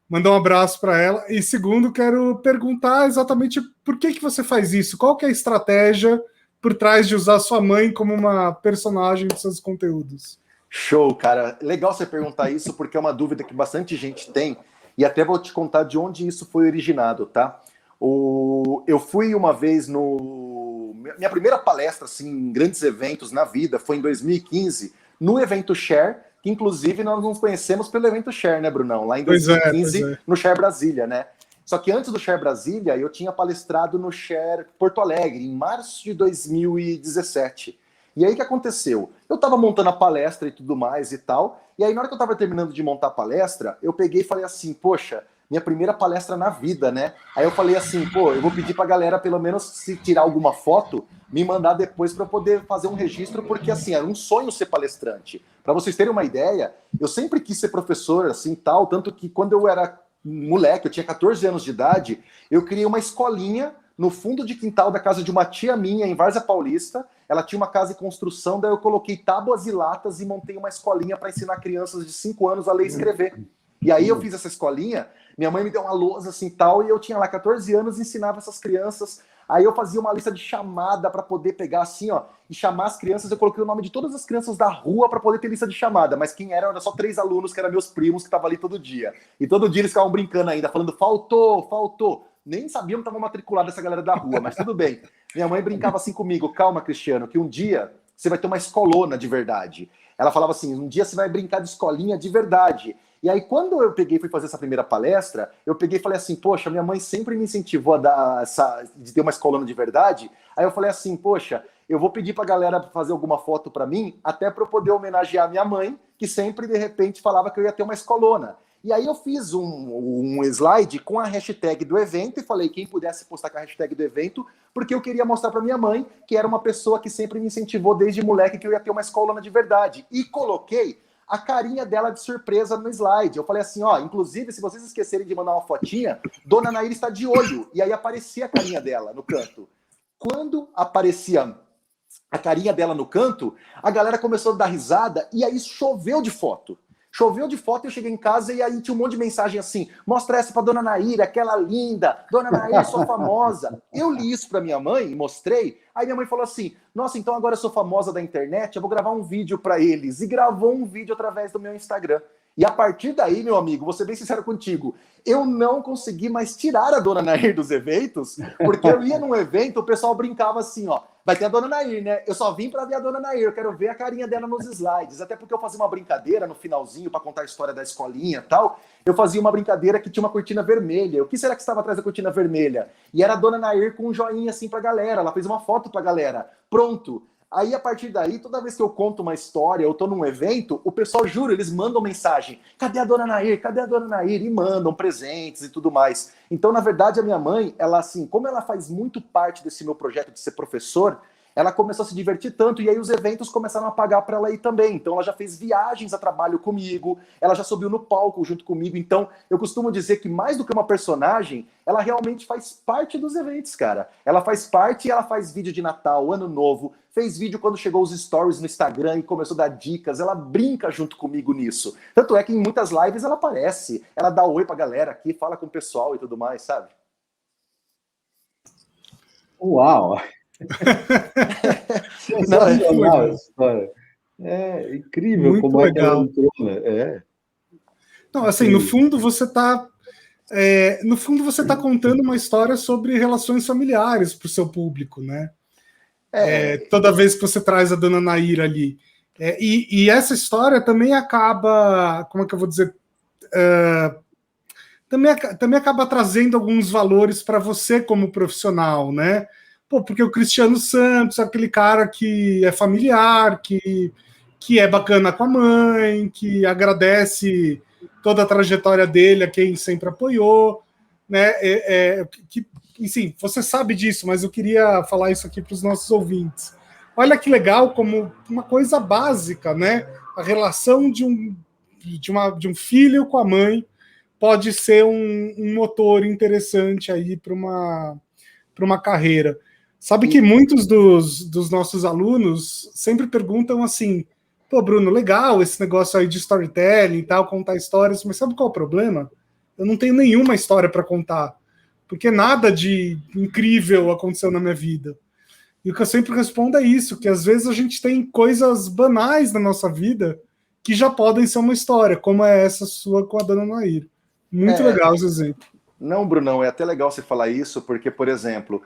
Mandar um abraço para ela. E segundo, quero perguntar exatamente por que você faz isso? Qual que é a estratégia por trás de usar sua mãe como uma personagem dos seus conteúdos? Show, cara. Legal você perguntar isso, porque é uma dúvida que bastante gente tem, e até vou te contar de onde isso foi originado, tá? Eu fui uma vez minha primeira palestra, assim, em grandes eventos na vida, foi em 2015, no evento Share, que inclusive nós nos conhecemos pelo evento Share, né, Brunão? Lá em 2015, no Share Brasília, né? Só que antes do Share Brasília, eu tinha palestrado no Share Porto Alegre, em março de 2017. E aí o que aconteceu? Eu estava montando a palestra e tudo mais e tal, e aí na hora que eu estava terminando de montar a palestra, eu peguei e falei assim, poxa, minha primeira palestra na vida, né? Aí eu falei assim, pô, eu vou pedir pra galera, pelo menos, se tirar alguma foto, me mandar depois para poder fazer um registro, porque assim, era um sonho ser palestrante. Para vocês terem uma ideia, eu sempre quis ser professor, assim, tal, tanto que quando eu era moleque, eu tinha 14 anos de idade, eu criei uma escolinha no fundo de quintal da casa de uma tia minha, em Várzea Paulista. Ela tinha uma casa em construção, daí eu coloquei tábuas e latas e montei uma escolinha para ensinar crianças de 5 anos a ler e escrever. E aí eu fiz essa escolinha, minha mãe me deu uma lousa assim tal, e eu tinha lá 14 anos e ensinava essas crianças. Aí eu fazia uma lista de chamada para poder pegar assim, ó, e chamar as crianças. Eu coloquei o nome de todas as crianças da rua para poder ter lista de chamada, mas quem era só 3 alunos, que eram meus primos, que estavam ali todo dia. E todo dia eles ficavam brincando ainda, falando faltou. Nem sabiam que estava matriculado essa galera da rua, mas tudo bem. Minha mãe brincava assim comigo: calma, Cristiano, que um dia você vai ter uma escolona de verdade. Ela falava assim: um dia você vai brincar de escolinha de verdade. E aí, quando eu peguei e fui fazer essa primeira palestra, eu peguei e falei assim: poxa, minha mãe sempre me incentivou a dar de ter uma escolona de verdade. Aí eu falei assim: poxa, eu vou pedir pra galera fazer alguma foto para mim, até para eu poder homenagear minha mãe, que sempre, de repente, falava que eu ia ter uma escolona. E aí eu fiz um slide com a hashtag do evento e falei quem pudesse postar com a hashtag do evento, porque eu queria mostrar para minha mãe, que era uma pessoa que sempre me incentivou desde moleque, que eu ia ter uma escolona de verdade. E coloquei a carinha dela de surpresa no slide. Eu falei assim, ó, inclusive, se vocês esquecerem de mandar uma fotinha, Dona Nair está de olho. E aí aparecia a carinha dela no canto. Quando aparecia a carinha dela no canto, a galera começou a dar risada e aí choveu de foto. Choveu de foto, eu cheguei em casa e aí tinha um monte de mensagem assim: mostra essa pra Dona Nair, aquela linda, Dona Nair, sou famosa. Eu li isso pra minha mãe, mostrei, aí minha mãe falou assim: nossa, então agora eu sou famosa da internet, eu vou gravar um vídeo pra eles. E gravou um vídeo através do meu Instagram. E a partir daí, meu amigo, vou ser bem sincero contigo, eu não consegui mais tirar a Dona Nair dos eventos, porque eu ia num evento, o pessoal brincava assim, ó, vai ter a Dona Nair, né? Eu só vim para ver a Dona Nair, eu quero ver a carinha dela nos slides, até porque eu fazia uma brincadeira no finalzinho para contar a história da escolinha e tal, eu fazia uma brincadeira que tinha uma cortina vermelha. O que será que estava atrás da cortina vermelha? E era a Dona Nair com um joinha assim pra galera, ela fez uma foto pra galera. Pronto. Aí, a partir daí, toda vez que eu conto uma história, eu tô num evento, o pessoal, juro, eles mandam mensagem: cadê a Dona Nair? Cadê a Dona Nair? E mandam presentes e tudo mais. Então, na verdade, a minha mãe, ela assim, como ela faz muito parte desse meu projeto de ser professor, ela começou a se divertir tanto, e aí os eventos começaram a pagar para ela ir também. Então ela já fez viagens a trabalho comigo, ela já subiu no palco junto comigo. Então eu costumo dizer que mais do que uma personagem, ela realmente faz parte dos eventos, cara. Ela faz parte e ela faz vídeo de Natal, Ano Novo, fez vídeo quando chegou os stories no Instagram e começou a dar dicas, ela brinca junto comigo nisso. Tanto é que em muitas lives ela aparece, ela dá oi pra galera aqui, fala com o pessoal e tudo mais, sabe? Uau! Sensacional essa história. É incrível muito como legal. É que ela entrou, né? É. Não, assim, no fundo você está contando uma história sobre relações familiares para o seu público, né? Toda vez que você traz a Dona Nair ali. E essa história também acaba, como é que eu vou dizer? Também acaba trazendo alguns valores para você como profissional, né? Pô, porque o Cristiano Santos é aquele cara que é familiar, que é bacana com a mãe, que agradece toda a trajetória dele a quem sempre apoiou, né? Enfim, você sabe disso, mas eu queria falar isso aqui para os nossos ouvintes. Olha que legal, como uma coisa básica, né? A relação de um filho com a mãe pode ser um motor interessante aí para uma carreira. Sabe que muitos dos nossos alunos sempre perguntam assim: pô, Bruno, legal esse negócio aí de storytelling e tal, contar histórias, mas sabe qual é o problema? Eu não tenho nenhuma história para contar, porque nada de incrível aconteceu na minha vida. E o que eu sempre respondo é isso, que às vezes a gente tem coisas banais na nossa vida que já podem ser uma história, como é essa sua com a Dona Nair. Muito legal esse exemplo. Não, Brunão, é até legal você falar isso, porque, por exemplo,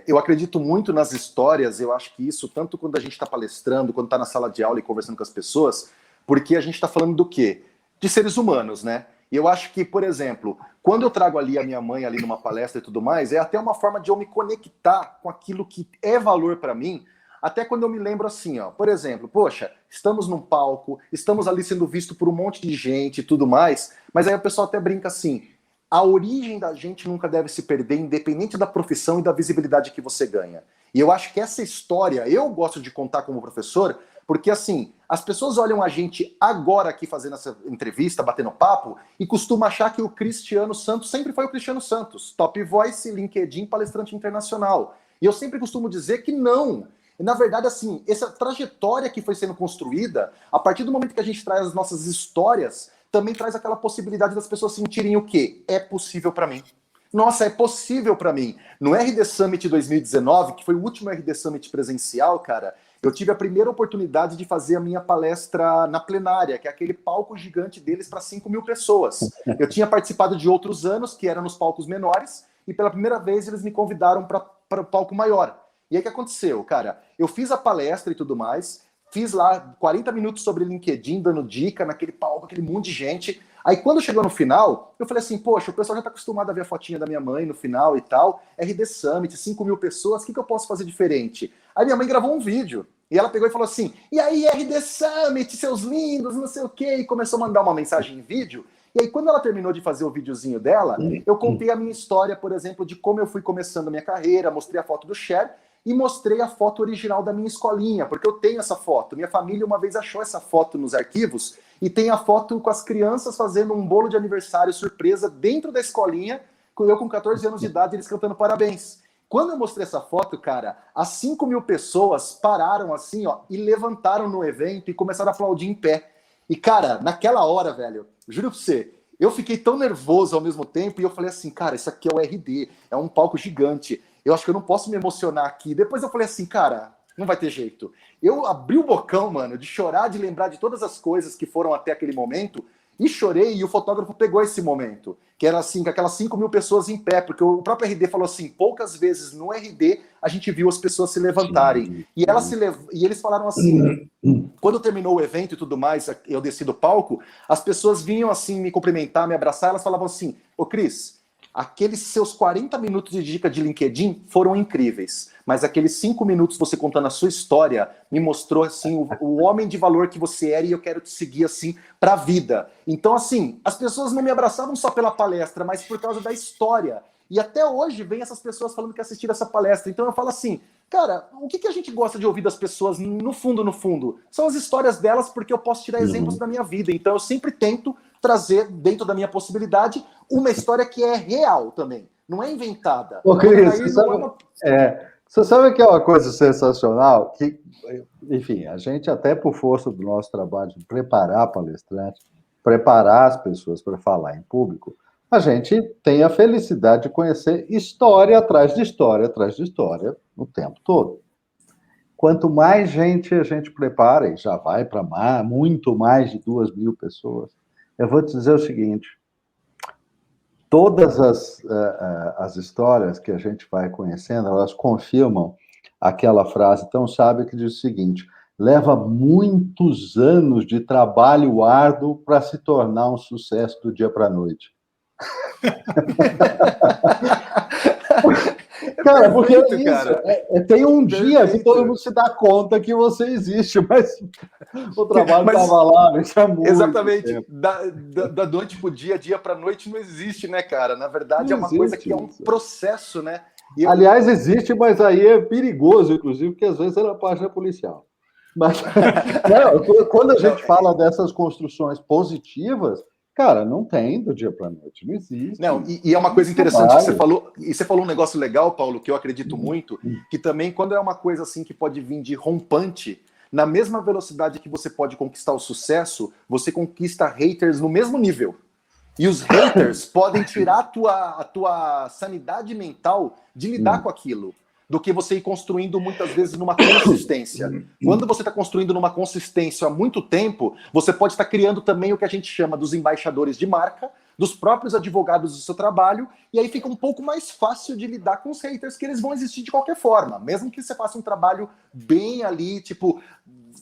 eu acredito muito nas histórias, eu acho que isso, tanto quando a gente está palestrando, quando está na sala de aula e conversando com as pessoas, porque a gente está falando do quê? De seres humanos, né? E eu acho que, por exemplo, quando eu trago ali a minha mãe ali numa palestra e tudo mais, é até uma forma de eu me conectar com aquilo que é valor para mim, até quando eu me lembro assim, ó, por exemplo, poxa, estamos num palco, estamos ali sendo visto por um monte de gente e tudo mais, mas aí o pessoal até brinca assim: a origem da gente nunca deve se perder, independente da profissão e da visibilidade que você ganha. E eu acho que essa história, eu gosto de contar como professor, Porque, assim, as pessoas olham a gente agora aqui fazendo essa entrevista, batendo papo, e costumam achar que o Cristiano Santos sempre foi o Cristiano Santos. Top Voice, LinkedIn, palestrante internacional. E eu sempre costumo dizer que não. E, na verdade, assim, essa trajetória que foi sendo construída, a partir do momento que a gente traz as nossas histórias, também traz aquela possibilidade das pessoas sentirem o quê? É possível para mim. Nossa, é possível para mim. No RD Summit 2019, que foi o último RD Summit presencial, cara, eu tive a primeira oportunidade de fazer a minha palestra na plenária, que é aquele palco gigante deles para 5.000 pessoas. Eu tinha participado de outros anos, que eram nos palcos menores, e pela primeira vez eles me convidaram para o palco maior. E aí o que aconteceu, cara? Eu fiz a palestra e tudo mais, fiz lá 40 minutos sobre LinkedIn, dando dica naquele palco, aquele monte de gente. Aí quando chegou no final, eu falei assim, poxa, o pessoal já está acostumado a ver a fotinha da minha mãe no final e tal, RD Summit, 5.000 pessoas, o que eu posso fazer diferente? Aí minha mãe gravou um vídeo, e ela pegou e falou assim, e aí RD Summit, seus lindos, não sei o quê, e começou a mandar uma mensagem em vídeo. E aí quando ela terminou de fazer o videozinho dela, eu contei a minha história, por exemplo, de como eu fui começando a minha carreira, mostrei a foto do Cher, e mostrei a foto original da minha escolinha, porque eu tenho essa foto. Minha família uma vez achou essa foto nos arquivos e tem a foto com as crianças fazendo um bolo de aniversário surpresa dentro da escolinha, eu com 14 anos de idade, eles cantando parabéns. Quando eu mostrei essa foto, cara, as 5.000 pessoas pararam assim, ó, e levantaram no evento e começaram a aplaudir em pé. E, cara, naquela hora, velho, juro pra você, eu fiquei tão nervoso ao mesmo tempo e eu falei assim, cara, isso aqui é o RD, é um palco gigante. Eu acho que eu não posso me emocionar aqui. Depois eu falei assim, cara, não vai ter jeito. Eu abri o bocão, mano, de chorar, de lembrar de todas as coisas que foram até aquele momento, e chorei, e o fotógrafo pegou esse momento, que era assim, com aquelas 5.000 pessoas em pé, porque o próprio RD falou assim, poucas vezes no RD a gente viu as pessoas se levantarem. E eles falaram assim, quando terminou o evento e tudo mais, eu desci do palco, as pessoas vinham assim me cumprimentar, me abraçar, elas falavam assim, ô Cris, aqueles seus 40 minutos de dica de LinkedIn foram incríveis, mas aqueles 5 minutos você contando a sua história me mostrou assim o homem de valor que você era e eu quero te seguir assim para a vida. Então assim, as pessoas não me abraçavam só pela palestra, mas por causa da história. E até hoje vem essas pessoas falando que assistiram essa palestra. Então eu falo assim, cara, o que a gente gosta de ouvir das pessoas no fundo, no fundo? São as histórias delas, porque eu posso tirar exemplos da minha vida. Então eu sempre tento trazer, dentro da minha possibilidade, uma história que é real também. Não é inventada. Ô, Cris, você sabe que é uma coisa sensacional? Que, enfim, a gente até por força do nosso trabalho de preparar palestrantes, preparar as pessoas para falar em público, a gente tem a felicidade de conhecer história atrás de história, atrás de história, o tempo todo. Quanto mais gente a gente prepara, e já vai para muito mais de 2.000 pessoas, eu vou te dizer o seguinte, todas as histórias que a gente vai conhecendo, elas confirmam aquela frase tão sábia que diz o seguinte, leva muitos anos de trabalho árduo para se tornar um sucesso do dia para a noite. Cara, porque é isso. Cara. Tem um dia que todo mundo se dá conta que você existe, mas o trabalho estava lá, isso é muito exatamente. Tempo. Da noite pro dia para noite não existe, né, cara? Na verdade, é uma coisa que é um processo, né? Aliás, existe, mas aí é perigoso, inclusive, porque às vezes é na página policial. Mas não, quando a gente fala dessas construções positivas, cara, não tem do dia para a noite, não existe. Não, e é uma coisa interessante que você falou, e você falou um negócio legal, Paulo, que eu acredito muito, que também quando é uma coisa assim que pode vir de rompante, na mesma velocidade que você pode conquistar o sucesso, você conquista haters no mesmo nível. E os haters podem tirar a tua sanidade mental de lidar com aquilo, do que você ir construindo muitas vezes numa consistência. Quando você está construindo numa consistência há muito tempo, você pode estar criando também o que a gente chama dos embaixadores de marca, dos próprios advogados do seu trabalho, e aí fica um pouco mais fácil de lidar com os haters, que eles vão existir de qualquer forma, mesmo que você faça um trabalho bem ali, tipo,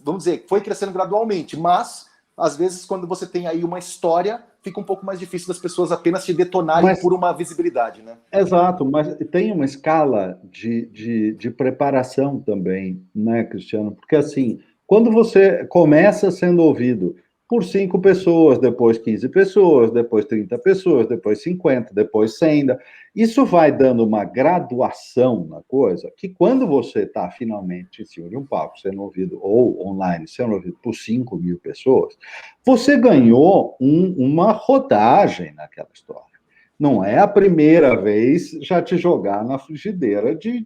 vamos dizer, foi crescendo gradualmente, mas às vezes quando você tem aí uma história, fica um pouco mais difícil das pessoas apenas te detonarem por uma visibilidade, né? Exato, mas tem uma escala de preparação também, né, Cristiano? Porque assim, quando você começa sendo ouvido por 5 pessoas, depois 15 pessoas, depois 30 pessoas, depois 50, depois 100. Isso vai dando uma graduação na coisa, que quando você está finalmente em cima de um palco sendo ouvido, ou online sendo ouvido por 5.000 pessoas, você ganhou uma rodagem naquela história. Não é a primeira vez já te jogar na frigideira de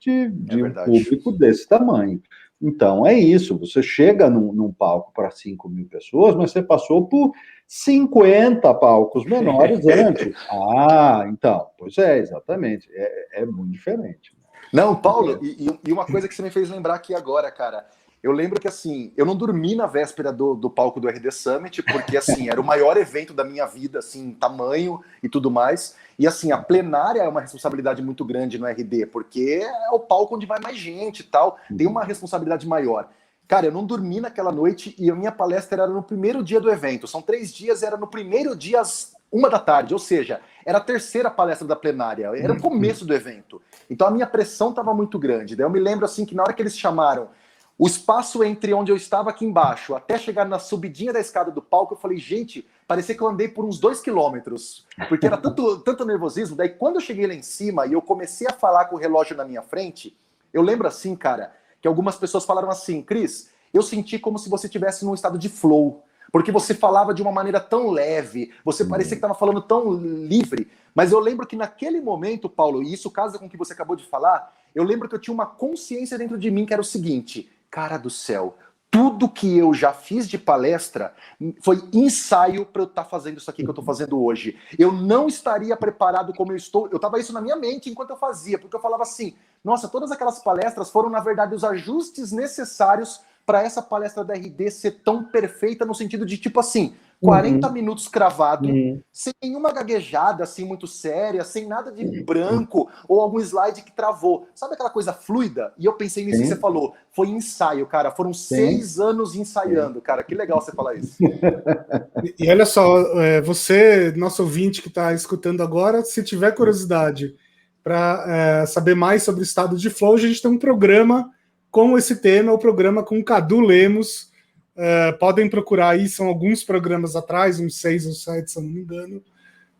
um público desse tamanho. Então, é isso. Você chega num palco para 5.000 pessoas, mas você passou por 50 palcos menores antes. Então, pois é, exatamente. É muito diferente. Não, Paulo, e uma coisa que você me fez lembrar aqui agora, cara. Eu lembro que, assim, eu não dormi na véspera do palco do RD Summit, porque, assim, era o maior evento da minha vida, assim, tamanho e tudo mais. E, assim, a plenária é uma responsabilidade muito grande no RD, porque é o palco onde vai mais gente e tal, tem uma responsabilidade maior. Cara, eu não dormi naquela noite e a minha palestra era no primeiro dia do evento. São 3 dias, era no primeiro dia às 1 da tarde, ou seja, era a terceira palestra da plenária, era o começo do evento. Então a minha pressão estava muito grande. Daí eu me lembro, assim, que na hora que eles chamaram o espaço entre onde eu estava aqui embaixo até chegar na subidinha da escada do palco, eu falei, gente, parecia que eu andei por uns 2 quilômetros, porque era tanto nervosismo. Daí quando eu cheguei lá em cima e eu comecei a falar com o relógio na minha frente, eu lembro assim, cara, que algumas pessoas falaram assim, Cris, eu senti como se você estivesse num estado de flow, porque você falava de uma maneira tão leve, você parecia que estava falando tão livre, mas eu lembro que naquele momento, Paulo, e isso casa com o que você acabou de falar, eu lembro que eu tinha uma consciência dentro de mim que era o seguinte, cara do céu, tudo que eu já fiz de palestra foi ensaio para eu estar fazendo isso aqui que eu estou fazendo hoje. Eu não estaria preparado como eu estou. Eu estava isso na minha mente enquanto eu fazia, porque eu falava assim, nossa, todas aquelas palestras foram, na verdade, os ajustes necessários para essa palestra da RD ser tão perfeita no sentido de, tipo assim, 40 minutos cravado, sem nenhuma gaguejada, assim, muito séria, sem nada de branco ou algum slide que travou. Sabe aquela coisa fluida? E eu pensei nisso que você falou. Foi ensaio, cara. Foram 6 anos ensaiando, cara. Que legal você falar isso. E olha só, você, nosso ouvinte que está escutando agora, se tiver curiosidade para saber mais sobre o estado de flow, a gente tem um programa com esse tema, o programa com o Cadu Lemos. Podem procurar aí, são alguns programas atrás, uns 6 ou 7, se eu não me engano,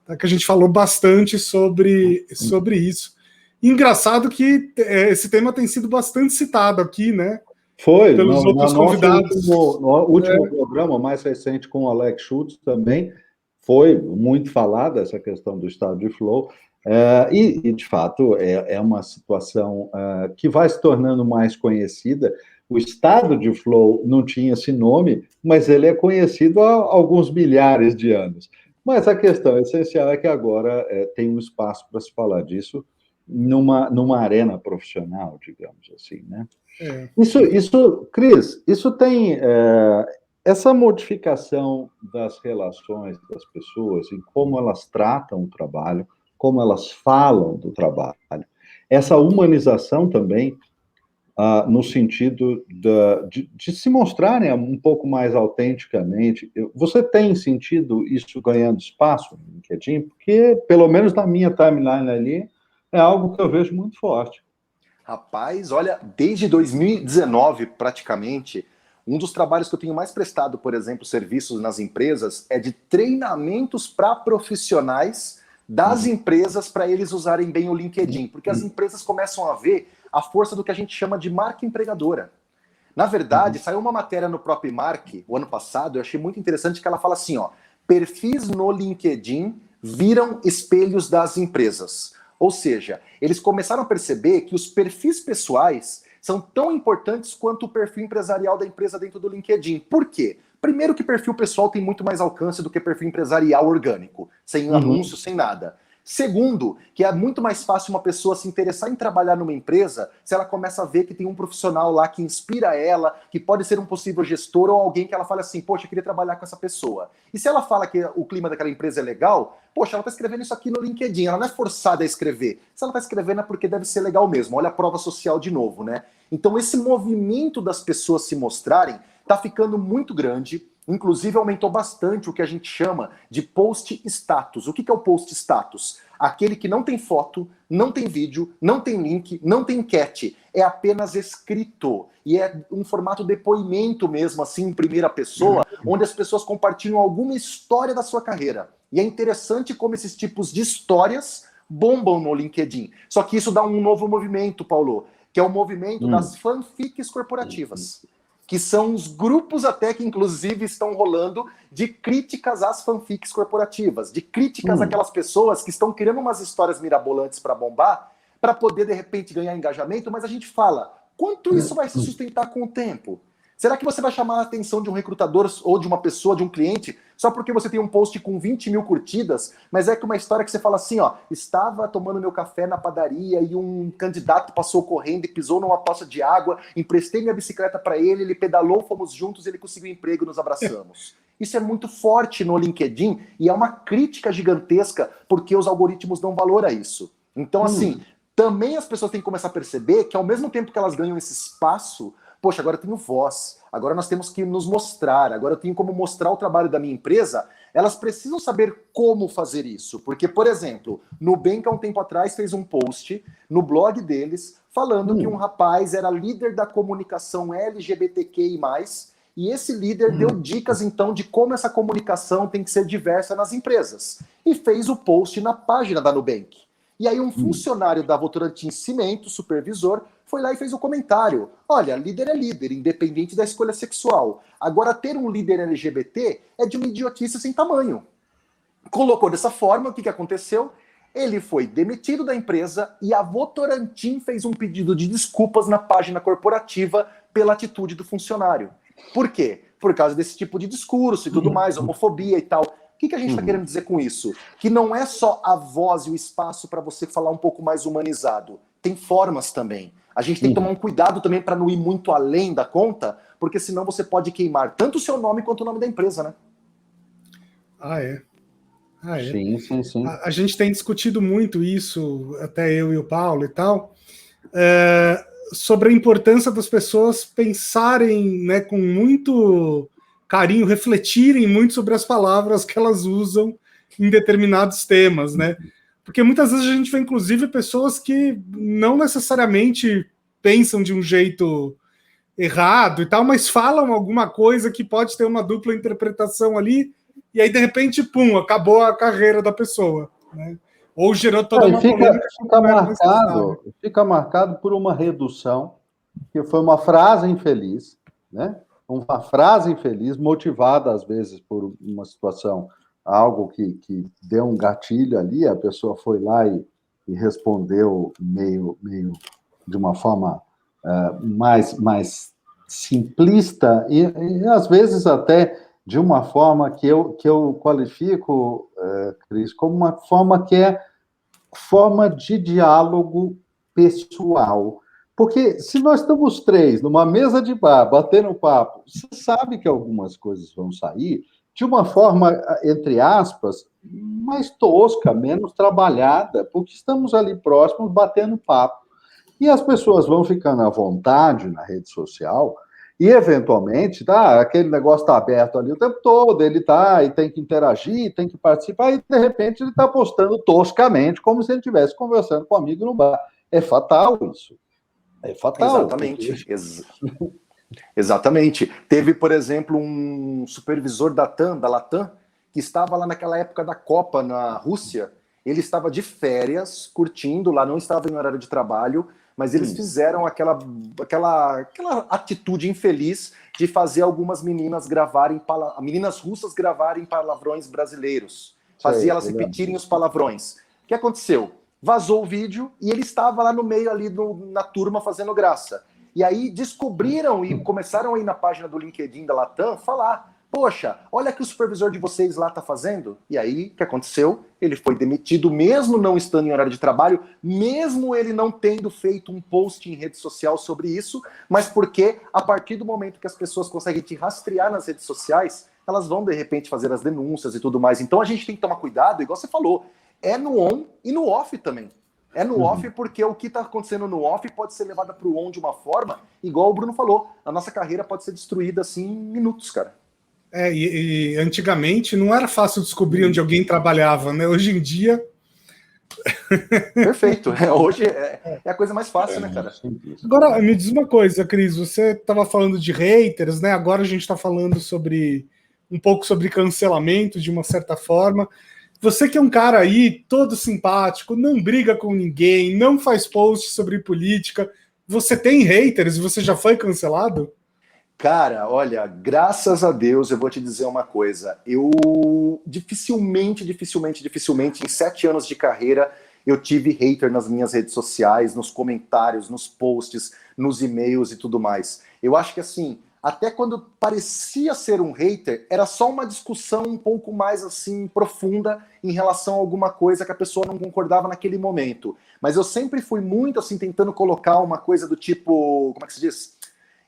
tá, que a gente falou bastante sobre isso. E engraçado que esse tema tem sido bastante citado aqui, né? Foi, pelos outros convidados. No último programa, mais recente, com o Alex Schultz também, foi muito falada essa questão do estado de flow. E, de fato, é uma situação que vai se tornando mais conhecida. O estado de flow não tinha esse nome, mas ele é conhecido há alguns milhares de anos. Mas a questão essencial é que agora tem um espaço para se falar disso numa arena profissional, digamos assim, né? Isso, Cris, isso tem essa modificação das relações das pessoas, em como elas tratam o trabalho, como elas falam do trabalho, essa humanização também, no sentido de se mostrarem um pouco mais autenticamente. Você tem sentido isso ganhando espaço no LinkedIn? Porque, pelo menos na minha timeline ali, é algo que eu vejo muito forte. Rapaz, olha, desde 2019, praticamente, um dos trabalhos que eu tenho mais prestado, por exemplo, serviços nas empresas, é de treinamentos para profissionais das empresas para eles usarem bem o LinkedIn, porque as empresas começam a ver a força do que a gente chama de marca empregadora. Na verdade, saiu uma matéria no próprio Mark, o ano passado, eu achei muito interessante que ela fala assim, ó, perfis no LinkedIn viram espelhos das empresas. Ou seja, eles começaram a perceber que os perfis pessoais são tão importantes quanto o perfil empresarial da empresa dentro do LinkedIn. Por quê? Primeiro que perfil pessoal tem muito mais alcance do que perfil empresarial orgânico, sem anúncio, sem nada. Segundo, que é muito mais fácil uma pessoa se interessar em trabalhar numa empresa se ela começa a ver que tem um profissional lá que inspira ela, que pode ser um possível gestor ou alguém que ela fala assim, poxa, eu queria trabalhar com essa pessoa. E se ela fala que o clima daquela empresa é legal, poxa, ela está escrevendo isso aqui no LinkedIn, ela não é forçada a escrever. Se ela está escrevendo é porque deve ser legal mesmo. Olha a prova social de novo, né? Então esse movimento das pessoas se mostrarem está ficando muito grande. Inclusive, aumentou bastante o que a gente chama de post status. O que é o post status? Aquele que não tem foto, não tem vídeo, não tem link, não tem enquete. É apenas escrito. E é um formato depoimento mesmo, assim, em primeira pessoa, onde as pessoas compartilham alguma história da sua carreira. E é interessante como esses tipos de histórias bombam no LinkedIn. Só que isso dá um novo movimento, Paulo, que é o movimento das fanfics corporativas. Que são os grupos até que, inclusive, estão rolando de críticas às fanfics corporativas, de críticas àquelas pessoas que estão criando umas histórias mirabolantes para bombar, para poder, de repente, ganhar engajamento, mas a gente fala, quanto isso vai se sustentar com o tempo? Será que você vai chamar a atenção de um recrutador ou de uma pessoa, de um cliente, só porque você tem um post com 20 mil curtidas, mas é que uma história que você fala assim, ó, estava tomando meu café na padaria e um candidato passou correndo e pisou numa poça de água, emprestei minha bicicleta para ele, ele pedalou, fomos juntos, ele conseguiu emprego, nos abraçamos. Isso é muito forte no LinkedIn e é uma crítica gigantesca porque os algoritmos dão valor a isso. Então, assim, também as pessoas têm que começar a perceber que ao mesmo tempo que elas ganham esse espaço, poxa, agora eu tenho voz, agora nós temos que nos mostrar, agora eu tenho como mostrar o trabalho da minha empresa, elas precisam saber como fazer isso. Porque, por exemplo, Nubank há um tempo atrás fez um post no blog deles falando que um rapaz era líder da comunicação LGBTQI+, e esse líder deu dicas, então, de como essa comunicação tem que ser diversa nas empresas. E fez o post na página da Nubank. E aí um funcionário da Votorantim Cimento, supervisor, foi lá e fez o comentário. Olha, líder é líder, independente da escolha sexual. Agora, ter um líder LGBT é de uma idiotice sem tamanho. Colocou dessa forma, o que aconteceu? Ele foi demitido da empresa e a Votorantim fez um pedido de desculpas na página corporativa pela atitude do funcionário. Por quê? Por causa desse tipo de discurso e tudo mais, homofobia e tal. O que a gente está querendo dizer com isso? Que não é só a voz e o espaço para você falar um pouco mais humanizado. Tem formas também. A gente tem que tomar um cuidado também para não ir muito além da conta, porque senão você pode queimar tanto o seu nome quanto o nome da empresa, né? Ah, é. Sim. A gente tem discutido muito isso, até eu e o Paulo e tal, sobre a importância das pessoas pensarem, né, com muito carinho, refletirem muito sobre as palavras que elas usam em determinados temas, né? Porque muitas vezes a gente vê, inclusive, pessoas que não necessariamente pensam de um jeito errado e tal, mas falam alguma coisa que pode ter uma dupla interpretação ali, e aí, de repente, pum, acabou a carreira da pessoa, né? Ou gerou toda uma polêmica. Fica marcado por uma redução, que foi uma frase infeliz, né? Uma frase infeliz, motivada, às vezes, por uma situação, algo que deu um gatilho ali, a pessoa foi lá e respondeu meio de uma forma mais simplista e, às vezes, até de uma forma que eu qualifico, Cris, como uma forma que é forma de diálogo pessoal. Porque se nós estamos três numa mesa de bar, batendo papo, você sabe que algumas coisas vão sair de uma forma, entre aspas, mais tosca, menos trabalhada, porque estamos ali próximos, batendo papo. E as pessoas vão ficando à vontade na rede social e, eventualmente, aquele negócio está aberto ali o tempo todo, ele está e tem que interagir, tem que participar, e, de repente, ele está postando toscamente, como se ele estivesse conversando com um amigo no bar. É fatal isso. É fatal. Exatamente. Exatamente. Teve, por exemplo, um supervisor da Latam, que estava lá naquela época da Copa na Rússia. Ele estava de férias, curtindo lá, não estava em horário de trabalho, mas eles fizeram aquela atitude infeliz de fazer algumas meninas russas gravarem palavrões brasileiros. Fazia elas repetirem os palavrões. O que aconteceu? Vazou o vídeo e ele estava lá no meio ali na turma fazendo graça. E aí descobriram e começaram a ir na página do LinkedIn da Latam falar: poxa, olha o que o supervisor de vocês lá está fazendo. E aí, o que aconteceu? Ele foi demitido, mesmo não estando em horário de trabalho, mesmo ele não tendo feito um post em rede social sobre isso, mas porque a partir do momento que as pessoas conseguem te rastrear nas redes sociais, elas vão, de repente, fazer as denúncias e tudo mais. Então a gente tem que tomar cuidado, igual você falou, é no on e no off também. É no off porque o que está acontecendo no off pode ser levado para o on de uma forma, igual o Bruno falou, a nossa carreira pode ser destruída assim em minutos, cara. E antigamente não era fácil descobrir onde alguém trabalhava, né? Hoje em dia. Perfeito. Hoje é a coisa mais fácil, né, cara? Agora, me diz uma coisa, Cris, você estava falando de haters, né? Agora a gente está falando um pouco sobre cancelamento, de uma certa forma. Você que é um cara aí todo simpático, não briga com ninguém, não faz post sobre política, você tem haters? Você já foi cancelado? Cara, olha, graças a Deus, eu vou te dizer uma coisa. Eu dificilmente, em 7 anos de carreira, eu tive hater nas minhas redes sociais, nos comentários, nos posts, nos e-mails e tudo mais. Eu acho que assim, até quando parecia ser um hater, era só uma discussão um pouco mais assim profunda em relação a alguma coisa que a pessoa não concordava naquele momento. Mas eu sempre fui muito assim tentando colocar uma coisa do tipo, como é que se diz?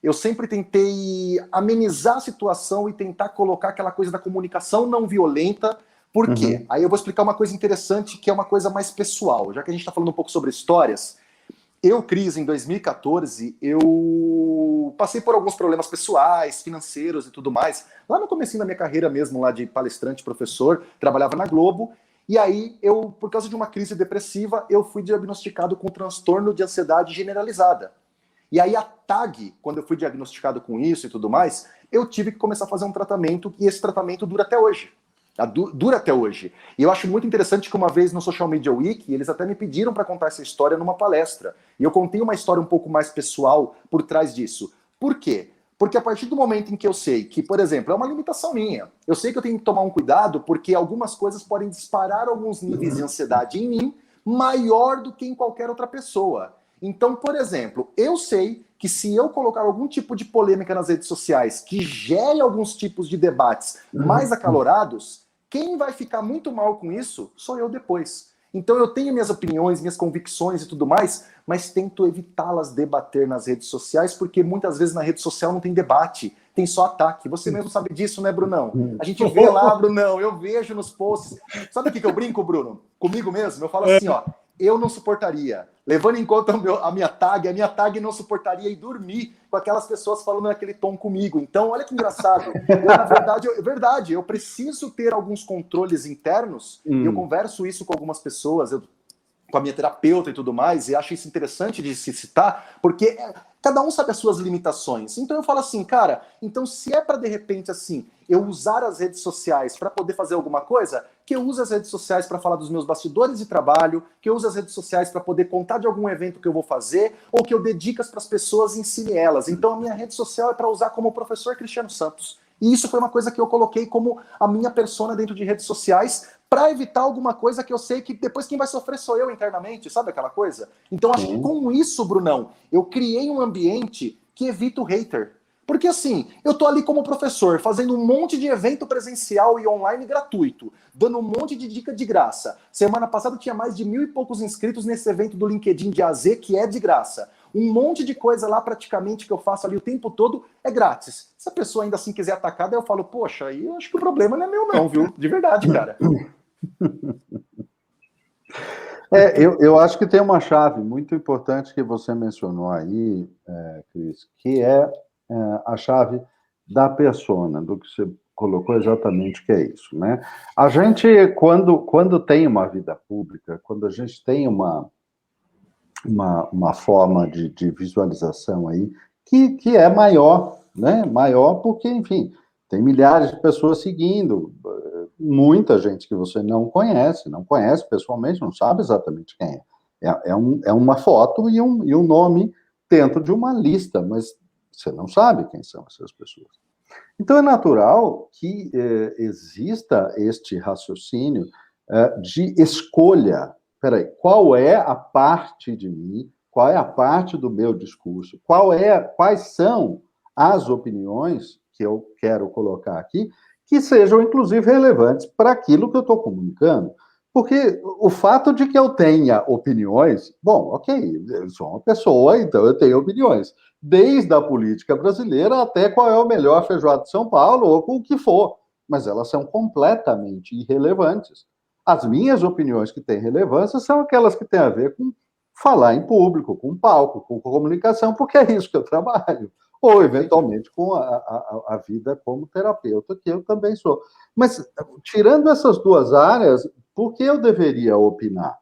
Eu sempre tentei amenizar a situação e tentar colocar aquela coisa da comunicação não violenta. Por quê? Aí eu vou explicar uma coisa interessante, que é uma coisa mais pessoal. Já que a gente está falando um pouco sobre histórias, eu, Cris, em 2014, eu passei por alguns problemas pessoais, financeiros e tudo mais. Lá no comecinho da minha carreira mesmo, lá de palestrante, professor, trabalhava na Globo. E aí, por causa de uma crise depressiva, eu fui diagnosticado com transtorno de ansiedade generalizada. E aí a TAG, quando eu fui diagnosticado com isso e tudo mais, eu tive que começar a fazer um tratamento e esse tratamento dura até hoje. Dura até hoje. E eu acho muito interessante que uma vez no Social Media Week, eles até me pediram para contar essa história numa palestra. E eu contei uma história um pouco mais pessoal por trás disso. Por quê? Porque a partir do momento em que eu sei que, por exemplo, é uma limitação minha, eu sei que eu tenho que tomar um cuidado porque algumas coisas podem disparar alguns níveis de ansiedade em mim maior do que em qualquer outra pessoa. Então, por exemplo, eu sei que se eu colocar algum tipo de polêmica nas redes sociais que gere alguns tipos de debates mais acalorados, quem vai ficar muito mal com isso sou eu depois. Então eu tenho minhas opiniões, minhas convicções e tudo mais, mas tento evitá-las debater nas redes sociais, porque muitas vezes na rede social não tem debate, tem só ataque. Você mesmo sabe disso, né, Brunão? A gente vê lá, Brunão, eu vejo nos posts. Sabe o que eu brinco, Bruno? Comigo mesmo? Eu falo assim, ó, eu não suportaria, levando em conta a minha tag não suportaria ir dormir com aquelas pessoas falando naquele tom comigo. Então, olha que engraçado. Na verdade, eu preciso ter alguns controles internos, e eu converso isso com algumas pessoas, com a minha terapeuta e tudo mais, e acho isso interessante de se citar, porque cada um sabe as suas limitações. Então eu falo assim, cara, então se é para de repente assim, eu usar as redes sociais para poder fazer alguma coisa, que eu use as redes sociais para falar dos meus bastidores de trabalho, que eu use as redes sociais para poder contar de algum evento que eu vou fazer, ou que eu dedique para as pessoas e ensine elas. Então a minha rede social é para usar como professor Cristiano Santos. E isso foi uma coisa que eu coloquei como a minha persona dentro de redes sociais para evitar alguma coisa que eu sei que depois quem vai sofrer sou eu internamente, sabe aquela coisa? Então acho que com isso, Brunão, eu criei um ambiente que evita o hater. Porque assim, eu tô ali como professor, fazendo um monte de evento presencial e online gratuito, dando um monte de dica de graça. Semana passada tinha mais de 1.000 e poucos inscritos nesse evento do LinkedIn de AZ, que é de graça. Um monte de coisa lá praticamente que eu faço ali o tempo todo é grátis. Se a pessoa ainda assim quiser atacar, daí eu falo, poxa, aí eu acho que o problema não é meu não, viu? De verdade, cara. Eu acho que tem uma chave muito importante que você mencionou aí, Cris, que é a chave da persona, do que você colocou exatamente que é isso, né? A gente, quando tem uma vida pública, quando a gente tem uma forma de visualização aí que é maior, né? Maior porque, enfim, tem milhares de pessoas seguindo, muita gente que você não conhece pessoalmente, não sabe exatamente quem é. É uma foto e um nome dentro de uma lista, mas você não sabe quem são essas pessoas. Então é natural que exista este raciocínio de escolha. Peraí, qual é a parte de mim, qual é a parte do meu discurso, quais são as opiniões que eu quero colocar aqui, que sejam, inclusive, relevantes para aquilo que eu estou comunicando. Porque o fato de que eu tenha opiniões, bom, ok, eu sou uma pessoa, então eu tenho opiniões. Desde a política brasileira até qual é o melhor feijoada de São Paulo, ou com o que for. Mas elas são completamente irrelevantes. As minhas opiniões que têm relevância são aquelas que têm a ver com falar em público, com palco, com comunicação, porque é isso que eu trabalho. ou eventualmente com a vida como terapeuta, que eu também sou. Mas, tirando essas duas áreas, por que eu deveria opinar?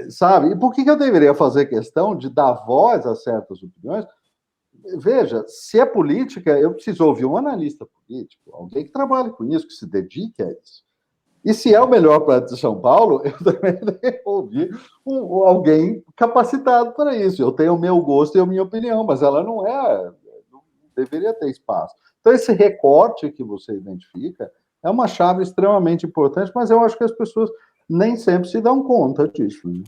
Sabe? E por que eu deveria fazer questão de dar voz a certas opiniões? Veja, se é política, eu preciso ouvir um analista político, alguém que trabalhe com isso, que se dedique a isso. E se é o melhor para de São Paulo, eu também devo ouvir alguém capacitado para isso. Eu tenho o meu gosto e a minha opinião, mas ela não deveria ter espaço. Então, esse recorte que você identifica é uma chave extremamente importante, mas eu acho que as pessoas nem sempre se dão conta disso. Né?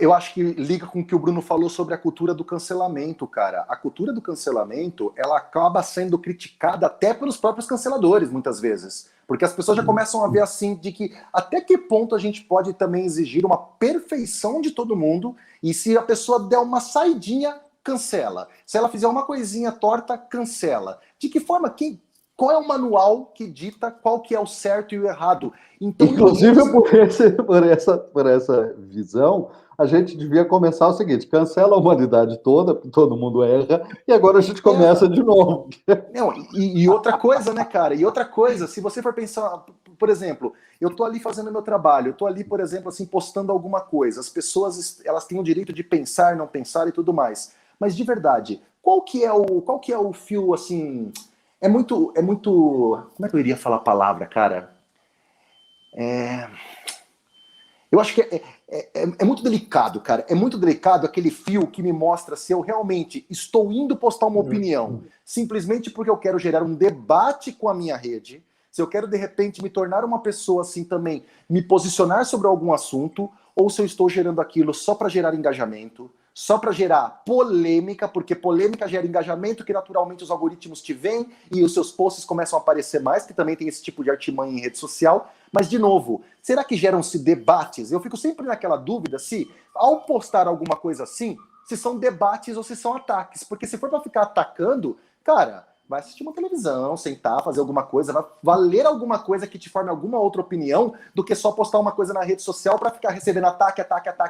Eu acho que liga com o que o Bruno falou sobre a cultura do cancelamento, cara. A cultura do cancelamento, ela acaba sendo criticada até pelos próprios canceladores, muitas vezes. Porque as pessoas já começam a ver assim, de que até que ponto a gente pode também exigir uma perfeição de todo mundo, e se a pessoa der uma saidinha, cancela. Se ela fizer uma coisinha torta, cancela. De que forma? Qual é o manual que dita qual que é o certo e o errado? Então, inclusive, por essa visão, a gente devia começar o seguinte: cancela a humanidade toda, porque todo mundo erra, e agora a gente começa de novo. Não, e outra coisa, né, cara? E outra coisa, se você for pensar, por exemplo, eu tô ali fazendo meu trabalho, eu tô ali, por exemplo, assim, postando alguma coisa, as pessoas, elas têm o direito de pensar, não pensar e tudo mais. Mas, de verdade, qual que é o fio, assim... É muito... Como é que eu iria falar a palavra, cara? Eu acho que é muito delicado, cara. É muito delicado aquele fio que me mostra se eu realmente estou indo postar uma opinião simplesmente porque eu quero gerar um debate com a minha rede, se eu quero, de repente, me tornar uma pessoa assim também, me posicionar sobre algum assunto, ou se eu estou gerando aquilo só para gerar engajamento, só para gerar polêmica, porque polêmica gera engajamento, que naturalmente os algoritmos te veem e os seus posts começam a aparecer mais, que também tem esse tipo de artimanha em rede social. Mas, de novo, será que geram-se debates? Eu fico sempre naquela dúvida se, ao postar alguma coisa assim, se são debates ou se são ataques. Porque se for para ficar atacando, cara, vai assistir uma televisão, sentar, fazer alguma coisa, vai ler alguma coisa que te forme alguma outra opinião do que só postar uma coisa na rede social para ficar recebendo ataque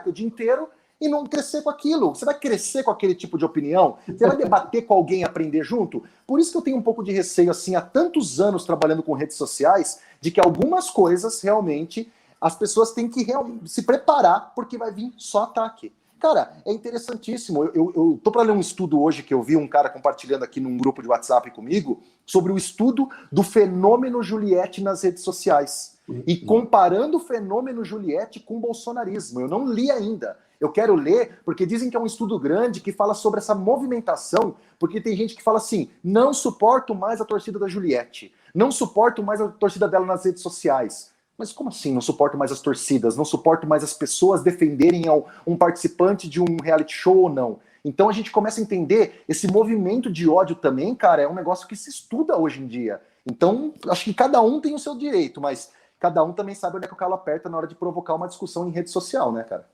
o dia inteiro e não crescer com aquilo. Você vai crescer com aquele tipo de opinião? Você vai debater com alguém e aprender junto? Por isso que eu tenho um pouco de receio, assim, há tantos anos trabalhando com redes sociais, de que algumas coisas, realmente, as pessoas têm que se preparar, porque vai vir só ataque. Cara, é interessantíssimo. Eu tô para ler um estudo hoje que eu vi um cara compartilhando aqui num grupo de WhatsApp comigo, sobre o estudo do fenômeno Juliette nas redes sociais. E comparando o fenômeno Juliette com o bolsonarismo. Eu não li ainda. Eu quero ler, porque dizem que é um estudo grande que fala sobre essa movimentação, porque tem gente que fala assim, não suporto mais a torcida da Juliette, não suporto mais a torcida dela nas redes sociais. Mas como assim não suporto mais as torcidas? Não suporto mais as pessoas defenderem um participante de um reality show ou não? Então a gente começa a entender esse movimento de ódio também, cara, é um negócio que se estuda hoje em dia. Então, acho que cada um tem o seu direito, mas cada um também sabe onde é que o calo aperta na hora de provocar uma discussão em rede social, né, cara?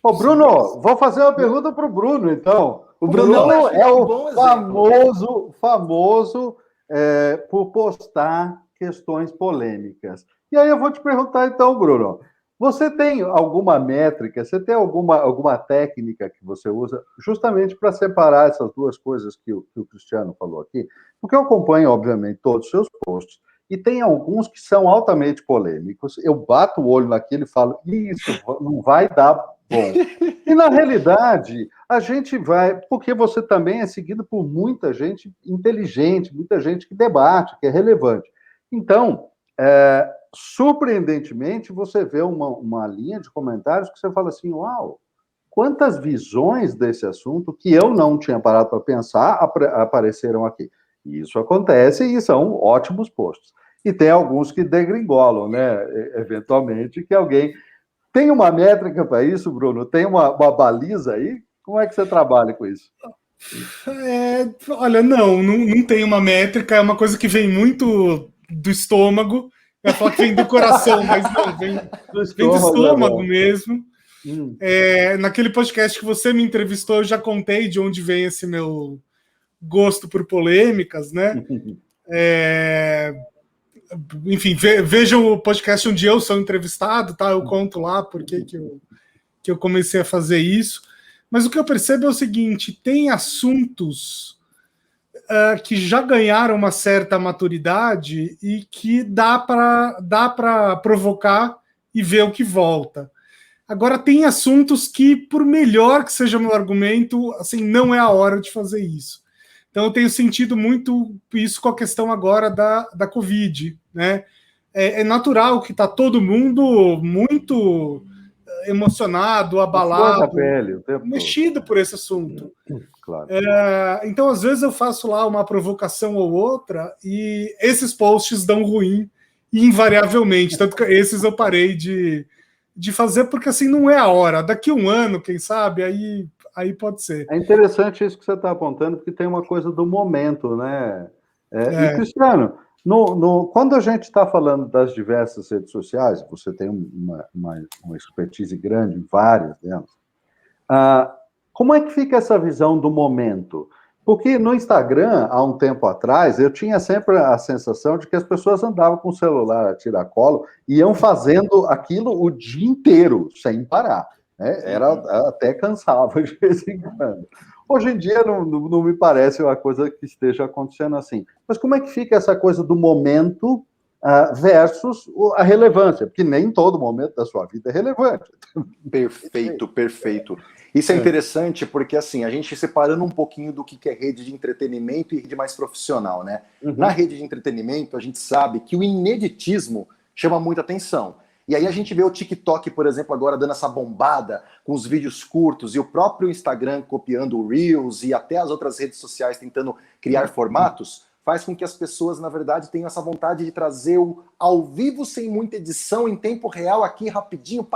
Ô, Bruno, vou fazer uma pergunta para o Bruno, então. O Bruno é o famoso por postar questões polêmicas. E aí eu vou te perguntar, então, Bruno, você tem alguma métrica, você tem alguma técnica que você usa justamente para separar essas duas coisas que o Cristiano falou aqui? Porque eu acompanho, obviamente, todos os seus posts, e tem alguns que são altamente polêmicos. Eu bato o olho naquilo e falo, isso não vai dar bom. E, na realidade, a gente vai... Porque você também é seguido por muita gente inteligente, muita gente que debate, que é relevante. Então, surpreendentemente, você vê uma linha de comentários que você fala assim, uau, quantas visões desse assunto que eu não tinha parado para pensar apareceram aqui. Isso acontece e são ótimos posts. E tem alguns que degringolam, né? Eventualmente, que alguém... Tem uma métrica para isso, Bruno? Tem uma baliza aí? Como é que você trabalha com isso? Olha, não tem uma métrica, é uma coisa que vem muito do estômago. Eu ia falar que vem do coração, mas não, vem do estômago mesmo. Naquele podcast que você me entrevistou, eu já contei de onde vem esse meu gosto por polêmicas, né? Enfim, vejam o podcast onde eu sou entrevistado, tá? Eu conto lá porque que eu comecei a fazer isso. Mas o que eu percebo é o seguinte, tem assuntos que já ganharam uma certa maturidade e que dá para provocar e ver o que volta. Agora, tem assuntos que, por melhor que seja o meu argumento, assim, não é a hora de fazer isso. Então, eu tenho sentido muito isso com a questão agora da Covid, né? É natural que está todo mundo muito emocionado, abalado, pele, mexido por esse assunto. Claro. Então, às vezes, eu faço lá uma provocação ou outra e esses posts dão ruim, invariavelmente. Tanto que esses eu parei de fazer, porque assim não é a hora. Daqui um ano, quem sabe, aí pode ser. É interessante isso que você está apontando, porque tem uma coisa do momento, né? E, Cristiano, quando a gente está falando das diversas redes sociais, você tem uma expertise grande em várias delas, como é que fica essa visão do momento? Porque no Instagram, há um tempo atrás, eu tinha sempre a sensação de que as pessoas andavam com o celular a tiracolo e iam fazendo aquilo o dia inteiro, sem parar. Né? Era até cansava de vez em quando. Hoje em dia não me parece uma coisa que esteja acontecendo assim. Mas como é que fica essa coisa do momento versus a relevância? Porque nem todo momento da sua vida é relevante. Perfeito. Isso é interessante porque, assim, a gente separando um pouquinho do que é rede de entretenimento e rede mais profissional, né? Na rede de entretenimento, a gente sabe que o ineditismo chama muita atenção. E aí a gente vê o TikTok, por exemplo, agora dando essa bombada com os vídeos curtos e o próprio Instagram copiando o Reels e até as outras redes sociais tentando criar formatos, faz com que as pessoas, na verdade, tenham essa vontade de trazer o ao vivo sem muita edição, em tempo real, aqui rapidinho,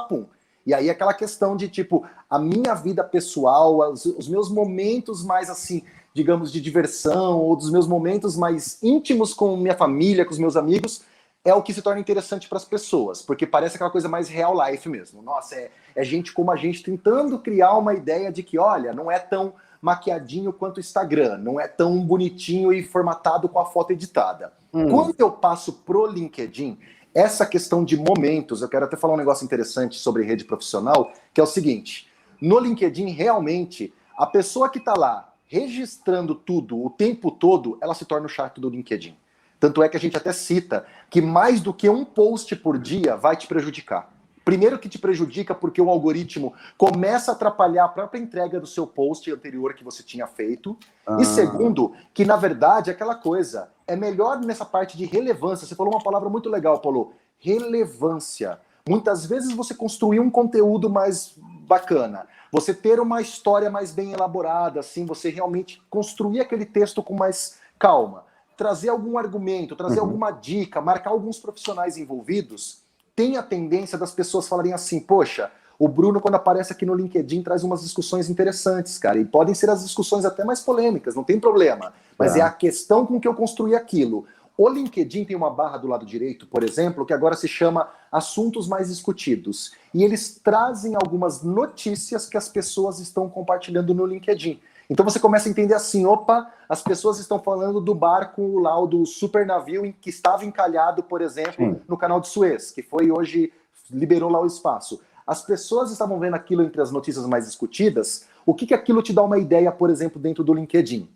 pum. E aí aquela questão de, tipo, a minha vida pessoal, os meus momentos mais, assim, digamos, de diversão, ou dos meus momentos mais íntimos com minha família, com os meus amigos, é o que se torna interessante para as pessoas, porque parece aquela coisa mais real life mesmo. Nossa, é gente como a gente tentando criar uma ideia de que, olha, não é tão maquiadinho quanto o Instagram, não é tão bonitinho e formatado com a foto editada. Quando eu passo pro LinkedIn, essa questão de momentos, eu quero até falar um negócio interessante sobre rede profissional, que é o seguinte, no LinkedIn, realmente, a pessoa que está lá registrando tudo o tempo todo, ela se torna o chato do LinkedIn. Tanto é que a gente até cita que mais do que um post por dia vai te prejudicar. Primeiro que te prejudica porque o algoritmo começa a atrapalhar a própria entrega do seu post anterior que você tinha feito. E segundo, que na verdade aquela coisa é melhor nessa parte de relevância. Você falou uma palavra muito legal, Paulo. Relevância. Muitas vezes você construir um conteúdo mais bacana, você ter uma história mais bem elaborada, assim, você realmente construir aquele texto com mais calma, trazer algum argumento, trazer alguma dica, marcar alguns profissionais envolvidos, tem a tendência das pessoas falarem assim, poxa, o Bruno, quando aparece aqui no LinkedIn, traz umas discussões interessantes, cara, e podem ser as discussões até mais polêmicas, não tem problema, mas é a questão com que eu construí aquilo. O LinkedIn tem uma barra do lado direito, por exemplo, que agora se chama Assuntos Mais Discutidos, e eles trazem algumas notícias que as pessoas estão compartilhando no LinkedIn. Então você começa a entender assim, opa, as pessoas estão falando do barco lá, do super navio que estava encalhado, por exemplo, no canal de Suez, que foi hoje, liberou lá o espaço. As pessoas estavam vendo aquilo entre as notícias mais discutidas. O que aquilo te dá uma ideia, por exemplo, dentro do LinkedIn?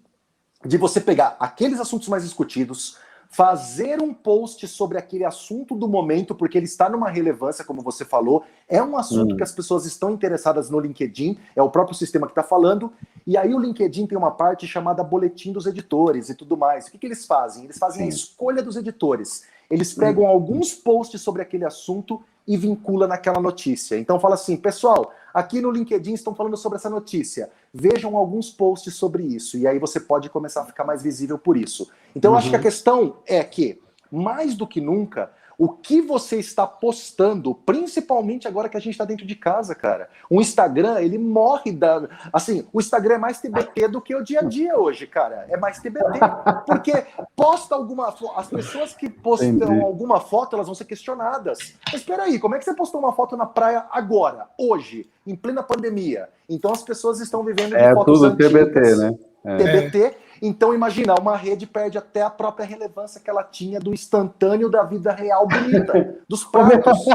De você pegar aqueles assuntos mais discutidos, fazer um post sobre aquele assunto do momento, porque ele está numa relevância, como você falou, é um assunto que as pessoas estão interessadas no LinkedIn, é o próprio sistema que está falando, e aí o LinkedIn tem uma parte chamada boletim dos editores e tudo mais. O que eles fazem? Eles fazem a escolha dos editores. Eles pegam alguns posts sobre aquele assunto e vincula naquela notícia. Então fala assim, pessoal, aqui no LinkedIn estão falando sobre essa notícia. Vejam alguns posts sobre isso. E aí você pode começar a ficar mais visível por isso. Então eu acho que a questão é que, mais do que nunca, o que você está postando, principalmente agora que a gente está dentro de casa, cara. O Instagram, ele morre da... Assim, o Instagram é mais TBT do que o dia a dia hoje, cara. É mais TBT. Porque posta alguma... As pessoas que postam alguma foto, elas vão ser questionadas. Mas espera aí, como é que você postou uma foto na praia agora, hoje, em plena pandemia? Então as pessoas estão vivendo de fotos tudo antigas. TBT, né? TBT. Então, imagina, uma rede perde até a própria relevância que ela tinha do instantâneo da vida real bonita, dos pratos.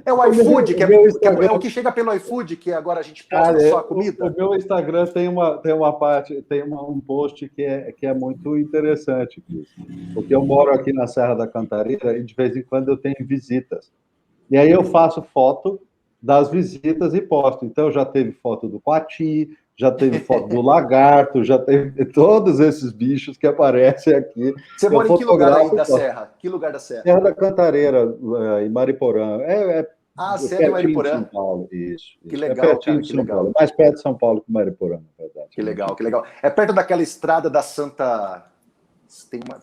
É o iFood, que é o que chega pelo iFood, que agora a gente posta só a comida. O meu Instagram tem uma parte, um post que é muito interessante, porque eu moro aqui na Serra da Cantareira e de vez em quando eu tenho visitas. E aí eu faço foto das visitas e posto. Então já teve foto do coati, já teve foto do lagarto, já teve todos esses bichos que aparecem aqui. Você mora em que lugar aí da Serra? Que lugar da Serra? Serra da Cantareira, em Mariporã. Serra de Mariporã. São Paulo, isso. Que legal, pertinho de São Paulo. Mais perto de São Paulo que Mariporã, na verdade. Que legal, que legal. É perto daquela estrada da Santa...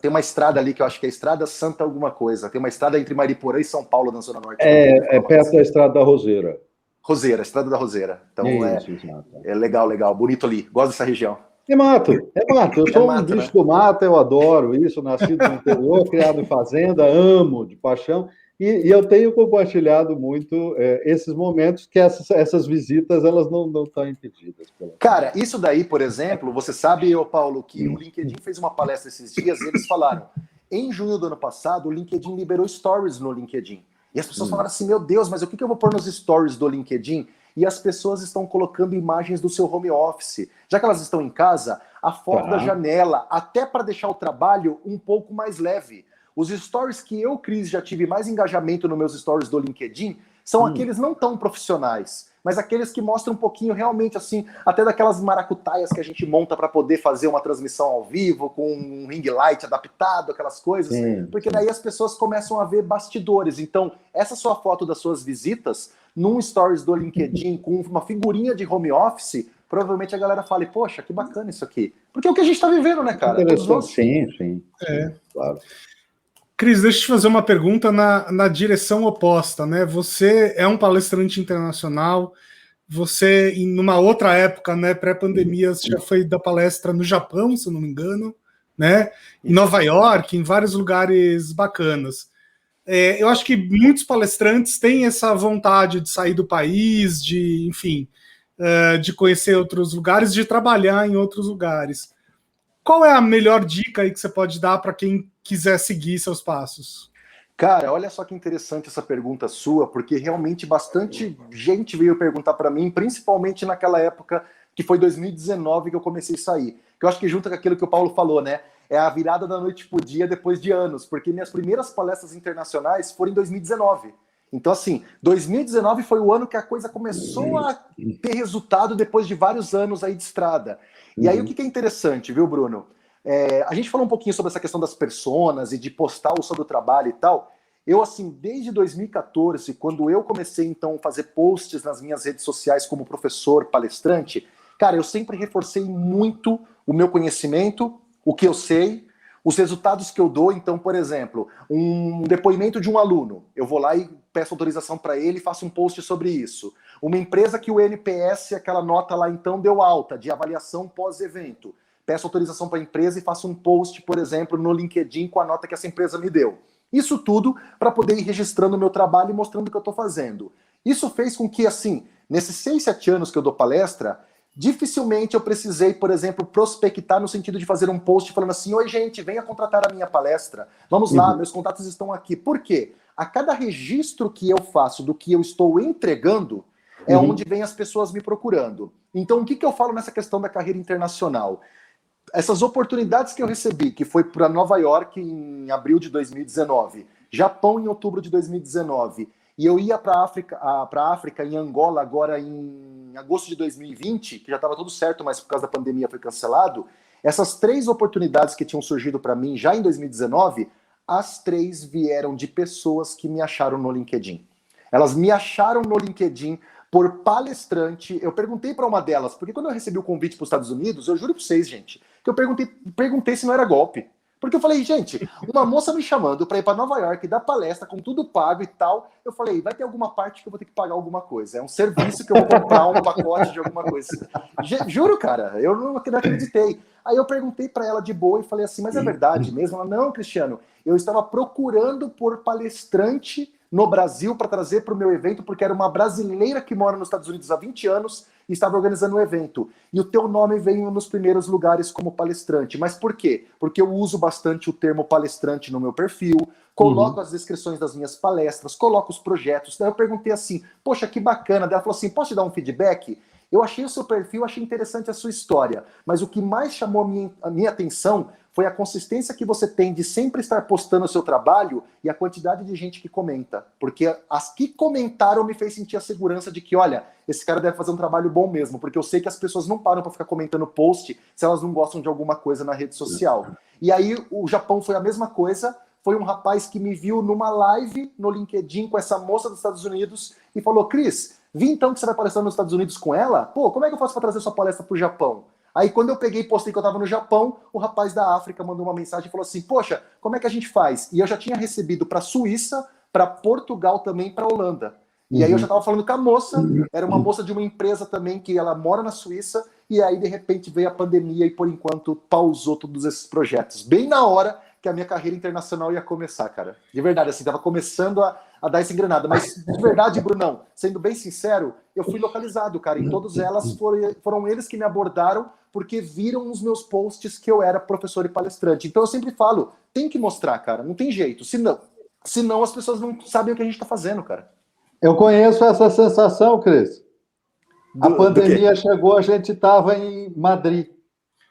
Tem uma estrada ali que eu acho que é a Estrada Santa alguma coisa. Tem uma estrada entre Mariporã e São Paulo, na Zona Norte. É perto da Estrada da Roseira. Roseira, Estrada da Roseira. Então é legal, legal. Bonito ali. Gosto dessa região. É mato. Eu sou um bicho do mato, eu adoro isso. Nascido no interior, criado em fazenda, amo de paixão. E eu tenho compartilhado muito esses momentos que essas visitas elas não estão impedidas. Cara, isso daí, por exemplo, você sabe, Paulo, que o LinkedIn fez uma palestra esses dias e eles falaram, em junho do ano passado, o LinkedIn liberou stories no LinkedIn. E as pessoas falaram assim, meu Deus, mas o que eu vou pôr nos stories do LinkedIn? E as pessoas estão colocando imagens do seu home office. Já que elas estão em casa, a foto da janela, até para deixar o trabalho um pouco mais leve. Os stories que eu, Cris, já tive mais engajamento nos meus stories do LinkedIn são aqueles não tão profissionais, mas aqueles que mostram um pouquinho realmente, assim, até daquelas maracutaias que a gente monta para poder fazer uma transmissão ao vivo, com um ring light adaptado, aquelas coisas, porque daí as pessoas começam a ver bastidores. Então, essa sua foto das suas visitas, num stories do LinkedIn, com uma figurinha de home office, provavelmente a galera fala, poxa, que bacana isso aqui. Porque é o que a gente está vivendo, né, cara? Sim. Claro. Cris, deixa eu te fazer uma pergunta na direção oposta, né? Você é um palestrante internacional, você, numa outra época, né, pré-pandemia, você já foi dar palestra no Japão, se eu não me engano, né? Em Nova York, em vários lugares bacanas. Eu acho que muitos palestrantes têm essa vontade de sair do país, de, enfim, de conhecer outros lugares, de trabalhar em outros lugares. Qual é a melhor dica aí que você pode dar para quem quiser seguir seus passos? Cara, olha só que interessante essa pergunta sua, porque realmente bastante gente veio perguntar para mim, principalmente naquela época que foi 2019 que eu comecei a sair. Que eu acho que junto com aquilo que o Paulo falou, né? É a virada da noite pro dia depois de anos, porque minhas primeiras palestras internacionais foram em 2019. Então, assim, 2019 foi o ano que a coisa começou a ter resultado depois de vários anos aí de estrada. E aí o que é interessante, viu, Bruno? A gente falou um pouquinho sobre essa questão das personas e de postar sobre o trabalho e tal. Eu, assim, desde 2014, quando eu comecei, então, a fazer posts nas minhas redes sociais como professor, palestrante, cara, eu sempre reforcei muito o meu conhecimento, o que eu sei, os resultados que eu dou. Então, por exemplo, um depoimento de um aluno, eu vou lá e peço autorização para ele e faço um post sobre isso. Uma empresa que o NPS, aquela nota lá, então, deu alta, de avaliação pós-evento. Peço autorização para a empresa e faço um post, por exemplo, no LinkedIn com a nota que essa empresa me deu. Isso tudo para poder ir registrando o meu trabalho e mostrando o que eu estou fazendo. Isso fez com que, assim, nesses 6, 7 anos que eu dou palestra, dificilmente eu precisei, por exemplo, prospectar no sentido de fazer um post falando assim, oi gente, venha contratar a minha palestra, vamos lá, meus contatos estão aqui. Por quê? A cada registro que eu faço do que eu estou entregando, é onde vem as pessoas me procurando. Então, o que eu falo nessa questão da carreira internacional? Essas oportunidades que eu recebi, que foi para Nova York em abril de 2019, Japão em outubro de 2019, e eu ia para a África, em Angola, agora em agosto de 2020, que já estava tudo certo, mas por causa da pandemia foi cancelado. Essas 3 oportunidades que tinham surgido para mim já em 2019, as 3 vieram de pessoas que me acharam no LinkedIn. Elas me acharam no LinkedIn por palestrante. Eu perguntei para uma delas, porque quando eu recebi o convite para os Estados Unidos, eu juro para vocês, gente, que eu perguntei se não era golpe. Porque eu falei, gente, uma moça me chamando para ir para Nova York, dar palestra com tudo pago e tal. Eu falei, vai ter alguma parte que eu vou ter que pagar alguma coisa. É um serviço que eu vou comprar um pacote de alguma coisa. Juro, cara, eu não acreditei. Aí eu perguntei para ela de boa e falei assim, mas é verdade mesmo? Ela, não, Cristiano, eu estava procurando por palestrante no Brasil para trazer para o meu evento, porque era uma brasileira que mora nos Estados Unidos há 20 anos, e estava organizando um evento. E o teu nome veio nos primeiros lugares como palestrante. Mas por quê? Porque eu uso bastante o termo palestrante no meu perfil, coloco as descrições das minhas palestras, coloco os projetos. Daí eu perguntei assim, poxa, que bacana. Daí ela falou assim, posso te dar um feedback? Eu achei o seu perfil, achei interessante a sua história, mas o que mais chamou a minha atenção foi a consistência que você tem de sempre estar postando o seu trabalho e a quantidade de gente que comenta. Porque as que comentaram me fez sentir a segurança de que, olha, esse cara deve fazer um trabalho bom mesmo, porque eu sei que as pessoas não param para ficar comentando post se elas não gostam de alguma coisa na rede social. E aí o Japão foi a mesma coisa. Foi um rapaz que me viu numa live no LinkedIn com essa moça dos Estados Unidos e falou, Cris, vi então que você vai palestrar nos Estados Unidos com ela? Pô, como é que eu faço para trazer sua palestra para o Japão? Aí quando eu peguei e postei que eu estava no Japão, o rapaz da África mandou uma mensagem e falou assim, poxa, como é que a gente faz? E eu já tinha recebido para Suíça, para Portugal também, para Holanda. E aí eu já estava falando com a moça, era uma moça de uma empresa também que ela mora na Suíça, e aí de repente veio a pandemia e por enquanto pausou todos esses projetos. Bem na hora que a minha carreira internacional ia começar, cara. De verdade, assim, tava começando a dar essa engrenada. Mas, de verdade, Brunão, sendo bem sincero, eu fui localizado, cara. Em todas elas foram eles que me abordaram porque viram nos meus posts que eu era professor e palestrante. Então eu sempre falo, tem que mostrar, cara. Não tem jeito. Senão as pessoas não sabem o que a gente tá fazendo, cara. Eu conheço essa sensação, Cris. A pandemia chegou, a gente estava em Madrid.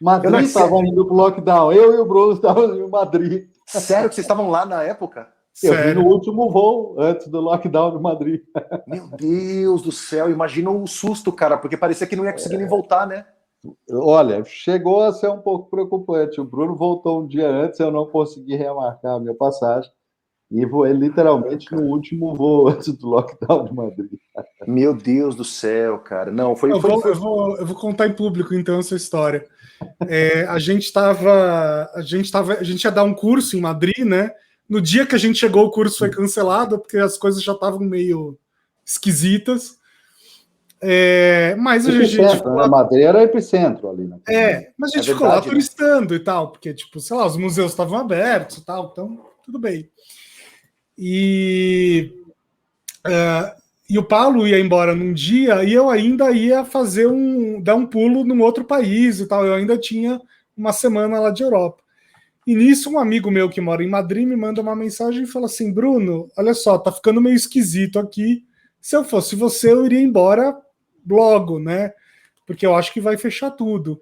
Madrid estava indo para o lockdown. Eu e o Bruno estávamos em Madrid. Sério que vocês estavam lá na época? Eu vi no último voo, antes do lockdown de Madrid. Meu Deus do céu, imagina o susto, cara, porque parecia que não ia conseguir nem voltar, né? Olha, chegou a ser um pouco preocupante. O Bruno voltou um dia antes, eu não consegui remarcar a minha passagem. E voei literalmente no último voo antes do lockdown de Madrid. Meu Deus do céu, cara. Não, foi. Eu vou contar em público, então, essa história. A gente ia dar um curso em Madrid, né? No dia que a gente chegou, o curso foi cancelado, porque as coisas já estavam meio esquisitas. Mas a gente ficou lá... Madrid era epicentro ali, né? Mas a gente ficou lá turistando e tal, porque, tipo, sei lá, os museus estavam abertos e tal, então tudo bem. E o Paulo ia embora num dia e eu ainda ia dar um pulo num outro país e tal. Eu ainda tinha uma semana lá de Europa. E nisso, um amigo meu que mora em Madrid me manda uma mensagem e fala assim: Bruno, olha só, tá ficando meio esquisito aqui. Se eu fosse você, eu iria embora logo, né? Porque eu acho que vai fechar tudo.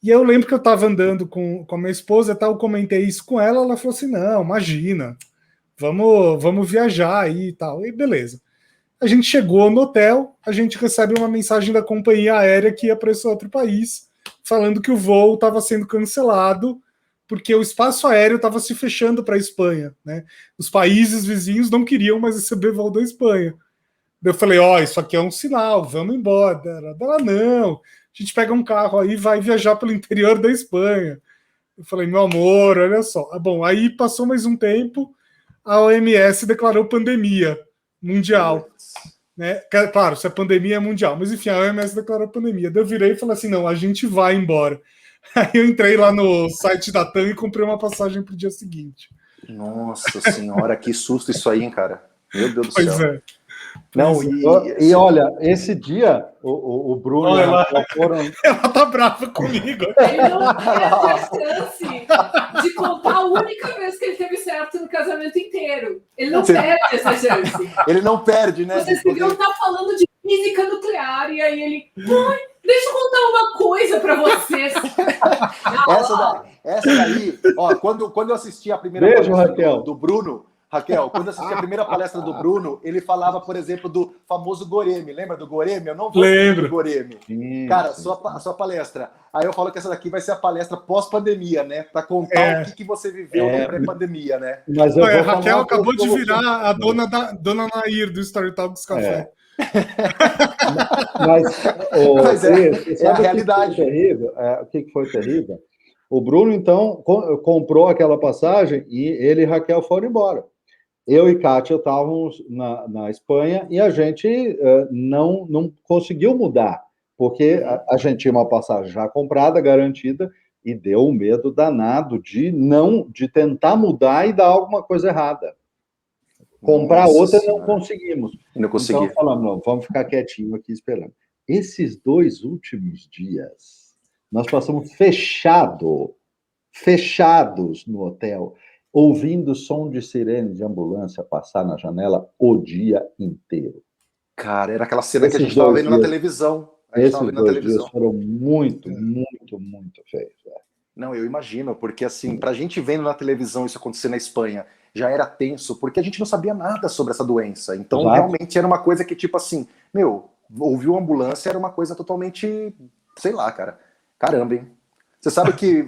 E eu lembro que eu tava andando com a minha esposa e tal, eu comentei isso com ela, ela falou assim: não, imagina, vamos viajar aí e tal. E beleza. A gente chegou no hotel, a gente recebe uma mensagem da companhia aérea que ia para esse outro país, falando que o voo estava sendo cancelado, porque o espaço aéreo estava se fechando para a Espanha, né? Os países vizinhos não queriam mais receber voo da Espanha. Eu falei, isso aqui é um sinal, vamos embora. Ela, não, a gente pega um carro aí e vai viajar pelo interior da Espanha. Eu falei, meu amor, olha só. Bom, aí passou mais um tempo, a OMS declarou pandemia mundial. Né? Claro, se a pandemia é mundial, mas enfim, a OMS declarou pandemia. Daí eu virei e falei assim, não, a gente vai embora. Aí eu entrei lá no site da TAM e comprei uma passagem para o dia seguinte. Nossa senhora, que susto isso aí, hein, cara? Meu Deus do céu. Pois é. Não, e olha, esse dia, o Bruno... Olha, ela tá brava comigo. Ele não perde a chance de contar a única vez que ele teve certo no casamento inteiro. Ele não perde essa chance. Ele não perde, né? Vocês deviam estar falando de física nuclear e aí ele... deixa eu contar uma coisa para vocês. Essa daí, quando eu assisti a primeira palestra do Bruno... Raquel, quando eu assisti a primeira palestra do Bruno, ele falava, por exemplo, do famoso Goreme. Lembra do Goreme? Eu não vou falar do Goreme. Cara, a sua palestra. Aí eu falo que essa daqui vai ser a palestra pós-pandemia, né? Para contar o que você viveu no pré-pandemia, né? Mas a Raquel acabou de virar a dona Nair do Story Talks Café. Mas é a realidade. O que foi terrível? O Bruno, então, comprou aquela passagem e ele e Raquel foram embora. Eu e Kátia estávamos na Espanha e a gente não conseguiu mudar, porque a gente tinha uma passagem já comprada, garantida, e deu um medo danado de tentar mudar e dar alguma coisa errada. Comprar outra não conseguimos. Não consegui. Então falamos, não, vamos ficar quietinho aqui esperando. esses 2 últimos dias, nós passamos fechados no hotel, ouvindo som de sirene de ambulância passar na janela o dia inteiro. Cara, era aquela cena que a gente estava vendo na televisão. Esses 2 dias foram muito feios. Não, eu imagino, porque assim, pra gente vendo na televisão isso acontecer na Espanha, já era tenso, porque a gente não sabia nada sobre essa doença. Então, realmente era uma coisa que, tipo assim, ouvir uma ambulância era uma coisa totalmente, sei lá, cara. Caramba, hein? Você sabe que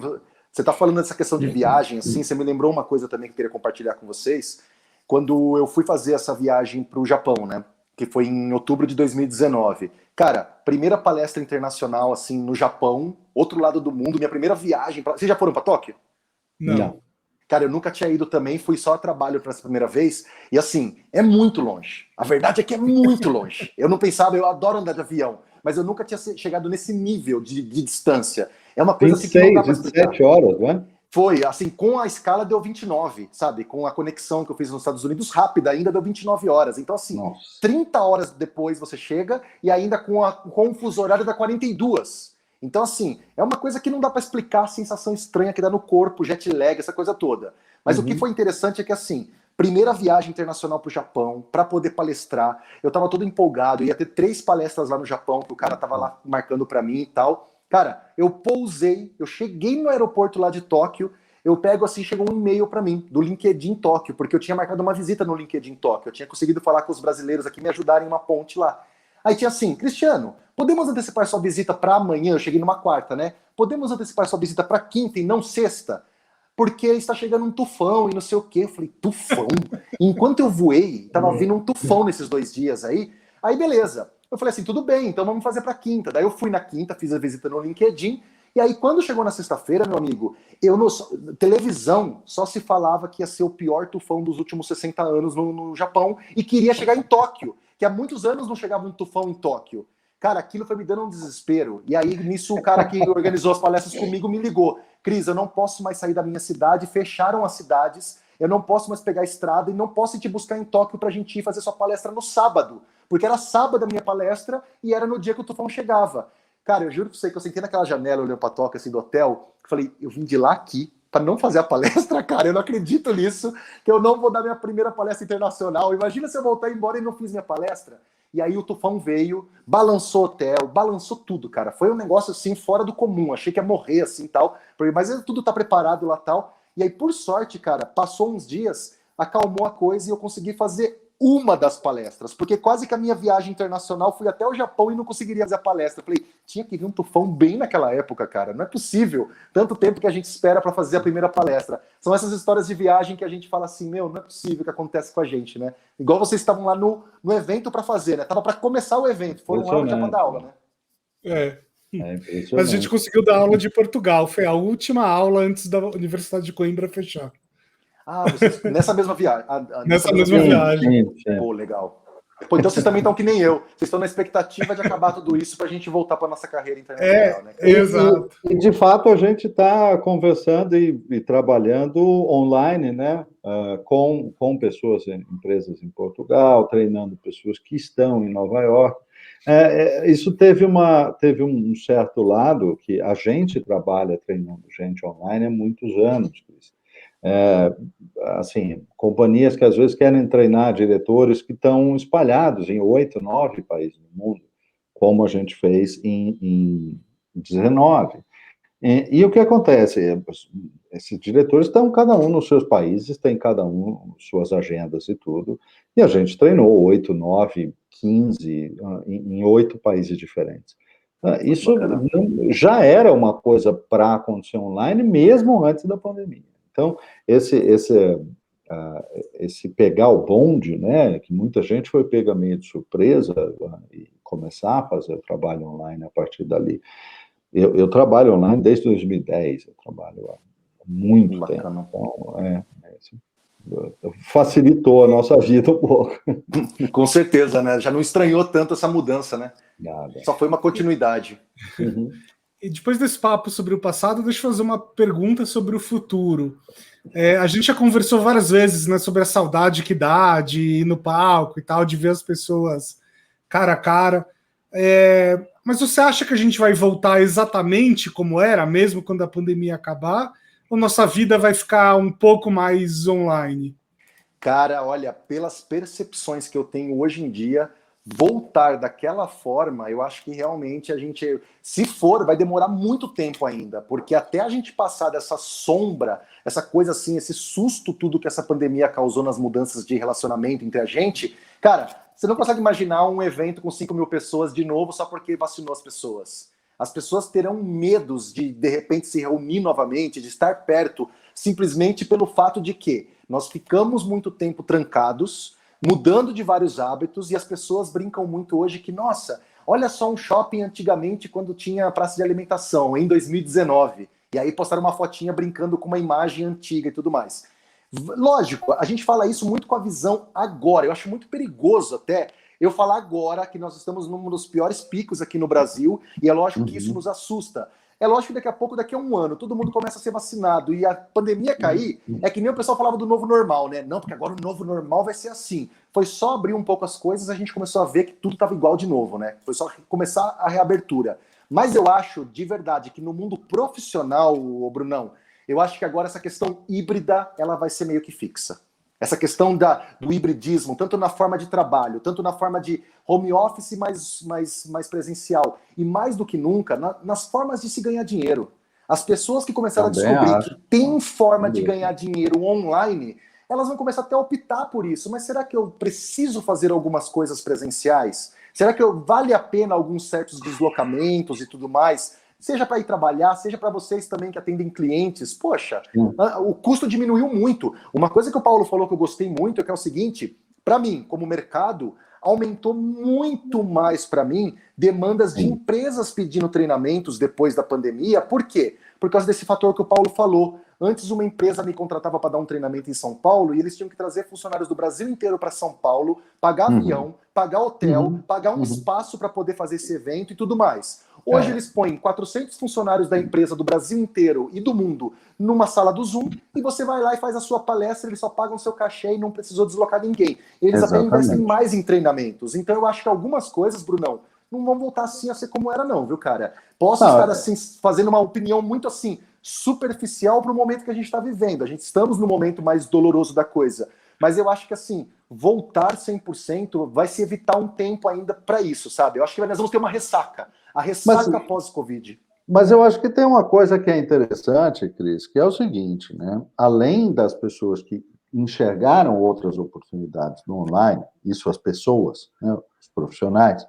você tá falando dessa questão de viagem, assim, você me lembrou uma coisa também que eu queria compartilhar com vocês. Quando eu fui fazer essa viagem pro Japão, né? Que foi em outubro de 2019. Cara, primeira palestra internacional, assim, no Japão, outro lado do mundo, minha primeira viagem. Vocês já foram para Tóquio? Não. Cara, eu nunca tinha ido também, fui só a trabalho para essa primeira vez. E assim, é muito longe. A verdade é que é muito longe. Eu não pensava, eu adoro andar de avião, mas eu nunca tinha chegado nesse nível de distância. É uma coisa 26, assim que não dá para explicar. 27 horas, não é? Foi, assim, com a escala deu 29, sabe? Com a conexão que eu fiz nos Estados Unidos, rápida, ainda deu 29 horas. Então, assim, 30 horas depois você chega e ainda com o fuso horário dá 42. Então, assim, é uma coisa que não dá para explicar a sensação estranha que dá no corpo, jet lag, essa coisa toda. Mas o que foi interessante é que, assim, primeira viagem internacional para o Japão, para poder palestrar, eu estava todo empolgado, ia ter 3 palestras lá no Japão, que o cara estava lá marcando para mim e tal. Cara, eu pousei, eu cheguei no aeroporto lá de Tóquio, eu pego assim, chegou um e-mail para mim, do LinkedIn Tóquio, porque eu tinha marcado uma visita no LinkedIn Tóquio, eu tinha conseguido falar com os brasileiros aqui, me ajudarem em uma ponte lá. Aí tinha assim, Cristiano, podemos antecipar sua visita para amanhã? Eu cheguei numa quarta, né? Podemos antecipar sua visita para quinta e não sexta? Porque está chegando um tufão e não sei o quê. Eu falei, tufão? Enquanto eu voei, tava vindo um tufão nesses 2 dias aí beleza. Eu falei assim, tudo bem, então vamos fazer para quinta. Daí eu fui na quinta, fiz a visita no LinkedIn, e aí quando chegou na sexta-feira, meu amigo, televisão só se falava que ia ser o pior tufão dos últimos 60 anos no Japão, e queria chegar em Tóquio, que há muitos anos não chegava um tufão em Tóquio. Cara, aquilo foi me dando um desespero. E aí, nisso, o cara que organizou as palestras comigo me ligou. Cris, eu não posso mais sair da minha cidade, fecharam as cidades, eu não posso mais pegar a estrada e não posso ir te buscar em Tóquio pra gente ir fazer sua palestra no sábado. Porque era sábado a minha palestra e era no dia que o tufão chegava. Cara, eu juro pra você que eu sentei naquela janela olhando pra Tóquio, assim, do hotel, falei, eu vim de lá aqui para não fazer a palestra, cara, eu não acredito nisso, que eu não vou dar minha primeira palestra internacional. Imagina se eu voltar embora e não fiz minha palestra. E aí o tufão veio, balançou o hotel, balançou tudo, cara. Foi um negócio, assim, fora do comum. Achei que ia morrer, assim, tal. Mas tudo tá preparado lá, tal. E aí, por sorte, cara, passou uns dias, acalmou a coisa e eu consegui fazer uma das palestras, porque quase que a minha viagem internacional fui até o Japão e não conseguiria fazer a palestra. Eu falei, tinha que vir um tufão bem naquela época, cara. Não é possível. Tanto tempo que a gente espera para fazer a primeira palestra. São essas histórias de viagem que a gente fala assim, não é possível que acontece com a gente, né? Igual vocês estavam lá no evento para fazer, né? Tava para começar o evento, foram lá já para dar aula, né? Mas a gente conseguiu dar aula de Portugal. Foi a última aula antes da Universidade de Coimbra fechar. Ah, vocês, nessa mesma viagem. Nessa mesma viagem. Pô, legal. Pô, então vocês também estão que nem eu. Vocês estão na expectativa de acabar tudo isso para a gente voltar para nossa carreira internacional, né? Exato. E, de fato, a gente está conversando e trabalhando online, né? Com pessoas, empresas em Portugal, treinando pessoas que estão em Nova York. Isso teve um certo lado que a gente trabalha treinando gente online há muitos anos, Cris. Assim, companhias que às vezes querem treinar diretores que estão espalhados em 8, 9 países do mundo, como a gente fez em 19. E o que acontece? Esses diretores estão cada um nos seus países, tem cada um suas agendas e tudo, e a gente treinou 8, 9, 15 em 8 países diferentes. Isso já era uma coisa para acontecer online, mesmo antes da pandemia. Então, esse pegar o bonde, né, que muita gente foi pega meio de surpresa e começar a fazer o trabalho online a partir dali. Eu trabalho online desde 2010, eu trabalho há muito tempo. Então, facilitou a nossa vida um pouco. Com certeza, né? Já não estranhou tanto essa mudança, né? Nada. Só foi uma continuidade. Uhum. E depois desse papo sobre o passado, deixa eu fazer uma pergunta sobre o futuro. A gente já conversou várias vezes, né, sobre a saudade que dá de ir no palco e tal, de ver as pessoas cara a cara. Mas você acha que a gente vai voltar exatamente como era, mesmo quando a pandemia acabar? Ou nossa vida vai ficar um pouco mais online? Cara, olha, pelas percepções que eu tenho hoje em dia, voltar daquela forma, eu acho que realmente a gente, se for, vai demorar muito tempo ainda, porque até a gente passar dessa sombra, essa coisa assim, esse susto, tudo que essa pandemia causou nas mudanças de relacionamento entre a gente, cara, você não consegue imaginar um evento com 5 mil pessoas de novo só porque vacinou as pessoas. As pessoas terão medos de repente, se reunir novamente, de estar perto, simplesmente pelo fato de que nós ficamos muito tempo trancados, mudando de vários hábitos, e as pessoas brincam muito hoje que, nossa, olha só um shopping antigamente quando tinha praça de alimentação, em 2019. E aí postaram uma fotinha brincando com uma imagem antiga e tudo mais. Lógico, a gente fala isso muito com a visão agora. Eu acho muito perigoso até eu falar agora que nós estamos num dos piores picos aqui no Brasil, e é lógico que isso nos assusta. É lógico que daqui a pouco, daqui a um ano, todo mundo começa a ser vacinado e a pandemia cair, é que nem o pessoal falava do novo normal, né? Não, porque agora o novo normal vai ser assim. Foi só abrir um pouco as coisas, a gente começou a ver que tudo estava igual de novo, né? Foi só começar a reabertura. Mas eu acho, de verdade, que no mundo profissional, Brunão, eu acho que agora essa questão híbrida, ela vai ser meio que fixa. Essa questão do hibridismo, tanto na forma de trabalho, tanto na forma de home office mais presencial, e mais do que nunca, nas formas de se ganhar dinheiro. As pessoas que começaram Também a descobrir acho. que tem forma de ganhar dinheiro online, elas vão começar até a optar por isso. Mas será que eu preciso fazer algumas coisas presenciais? Será que vale a pena alguns certos deslocamentos e tudo mais? Seja para ir trabalhar, seja para vocês também que atendem clientes. Poxa, o custo diminuiu muito. Uma coisa que o Paulo falou que eu gostei muito é que é o seguinte, para mim, como mercado, aumentou muito mais para mim demandas de empresas pedindo treinamentos depois da pandemia. Por quê? Por causa desse fator que o Paulo falou. Antes uma empresa me contratava para dar um treinamento em São Paulo e eles tinham que trazer funcionários do Brasil inteiro para São Paulo, pagar avião, pagar hotel, pagar um espaço para poder fazer esse evento e tudo mais. Hoje eles põem 400 funcionários da empresa do Brasil inteiro e do mundo numa sala do Zoom e você vai lá e faz a sua palestra, eles só pagam seu cachê e não precisou deslocar ninguém. Eles até investem mais em treinamentos. Então eu acho que algumas coisas, Brunão, não vão voltar assim a ser como era não, viu, cara? Posso estar assim, fazendo uma opinião muito assim, superficial para o momento que a gente está vivendo. A gente estamos no momento mais doloroso da coisa. Mas eu acho que assim, voltar 100% vai se evitar um tempo ainda para isso, sabe? Eu acho que nós vamos ter uma ressaca. A ressaca pós-Covid. Mas eu acho que tem uma coisa que é interessante, Cris, que é o seguinte, né? Além das pessoas que enxergaram outras oportunidades no online, isso as pessoas, né, os profissionais,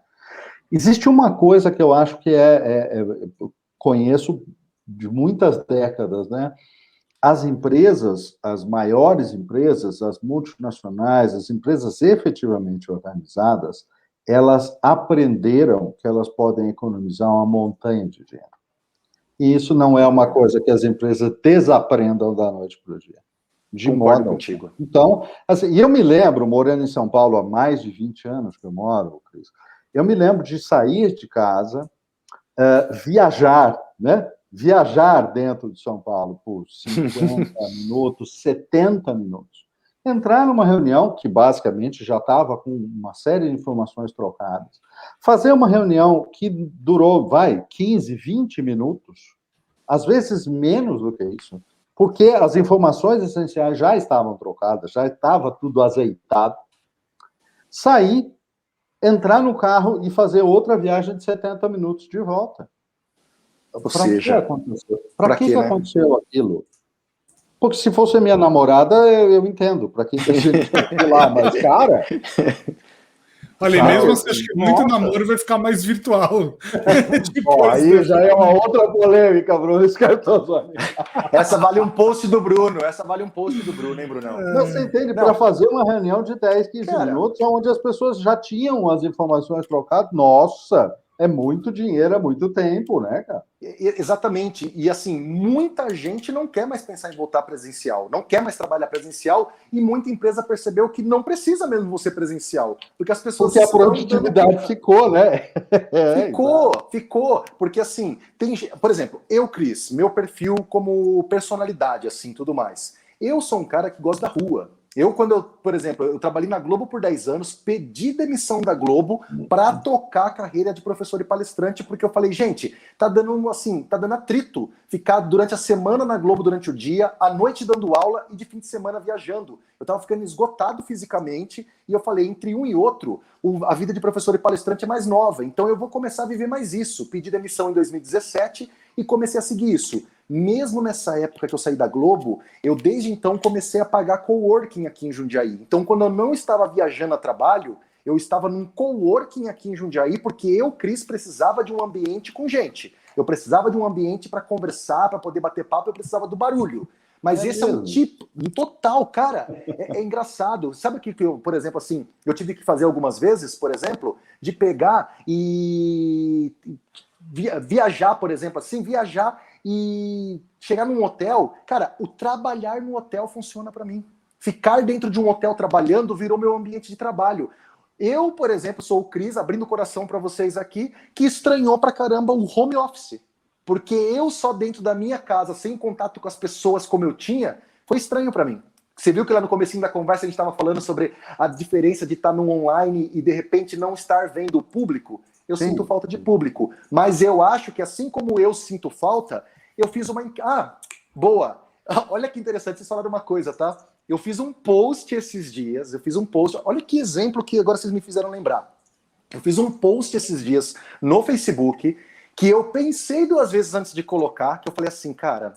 existe uma coisa que eu acho que conheço de muitas décadas, né? As empresas, as maiores empresas, as multinacionais, as empresas efetivamente organizadas, elas aprenderam que elas podem economizar uma montanha de dinheiro. E isso não é uma coisa que as empresas desaprendam da noite para o dia. De Concordo modo contigo. Então, assim, e eu me lembro, morando em São Paulo há mais de 20 anos que eu moro, Cris, eu me lembro de sair de casa, viajar, né? Viajar dentro de São Paulo por 50 minutos, 70 minutos. Entrar numa reunião que basicamente já estava com uma série de informações trocadas. Fazer uma reunião que durou, 15, 20 minutos, às vezes menos do que isso, porque as informações essenciais já estavam trocadas, já estava tudo azeitado. Sair, entrar no carro e fazer outra viagem de 70 minutos de volta. Para que aconteceu aquilo? Porque se fosse minha namorada, eu entendo. Para quem tem gente lá, mas, cara... Olha, mesmo assim, acho que muito namoro vai ficar mais virtual. Aí já é uma outra polêmica, Bruno. Essa vale um post do Bruno. Hein, Brunão? Não, você entende? Para fazer uma reunião de 10, 15 minutos, onde as pessoas já tinham as informações trocadas, nossa... É muito dinheiro, é muito tempo, né, cara? Exatamente. E, assim, muita gente não quer mais pensar em voltar presencial, não quer mais trabalhar presencial, e muita empresa percebeu que não precisa mesmo você presencial. Porque as pessoas... Porque a produtividade ficou, né? Ficou. Porque, assim, por exemplo, eu, Cris, meu perfil como personalidade, assim, tudo mais. Eu sou um cara que gosta da rua. Por exemplo, eu trabalhei na Globo por 10 anos, pedi demissão da Globo para tocar a carreira de professor e palestrante, porque eu falei, gente, tá dando atrito ficar durante a semana na Globo durante o dia, à noite dando aula e de fim de semana viajando. Eu tava ficando esgotado fisicamente e eu falei, entre um e outro, a vida de professor e palestrante é mais nova, então eu vou começar a viver mais isso. Pedi demissão em 2017 e comecei a seguir isso. Mesmo nessa época que eu saí da Globo, eu desde então comecei a pagar coworking aqui em Jundiaí. Então, quando eu não estava viajando a trabalho, eu estava num coworking aqui em Jundiaí, porque eu, Cris, precisava de um ambiente com gente. Eu precisava de um ambiente para conversar, para poder bater papo, eu precisava do barulho. Mas esse mesmo. É um tipo, total, cara, é engraçado. Sabe o que eu, por exemplo, assim, eu tive que fazer algumas vezes, por exemplo, de pegar e viajar, por exemplo, assim, viajar e chegar num hotel. Cara, o trabalhar no hotel funciona para mim. Ficar dentro de um hotel trabalhando virou meu ambiente de trabalho. Eu, por exemplo, sou o Cris, abrindo o coração para vocês aqui, que estranhou pra caramba o home office. Porque eu só dentro da minha casa, sem contato com as pessoas como eu tinha, foi estranho para mim. Você viu que lá no comecinho da conversa a gente estava falando sobre a diferença de estar no online e de repente não estar vendo o público? Eu sinto falta de público. Mas eu acho que assim como eu sinto falta, eu fiz uma... boa! Olha que interessante vocês falaram uma coisa, tá? Eu fiz um post esses dias, olha que exemplo que agora vocês me fizeram lembrar. Eu fiz um post esses dias no Facebook que eu pensei 2 vezes antes de colocar, que eu falei assim, cara,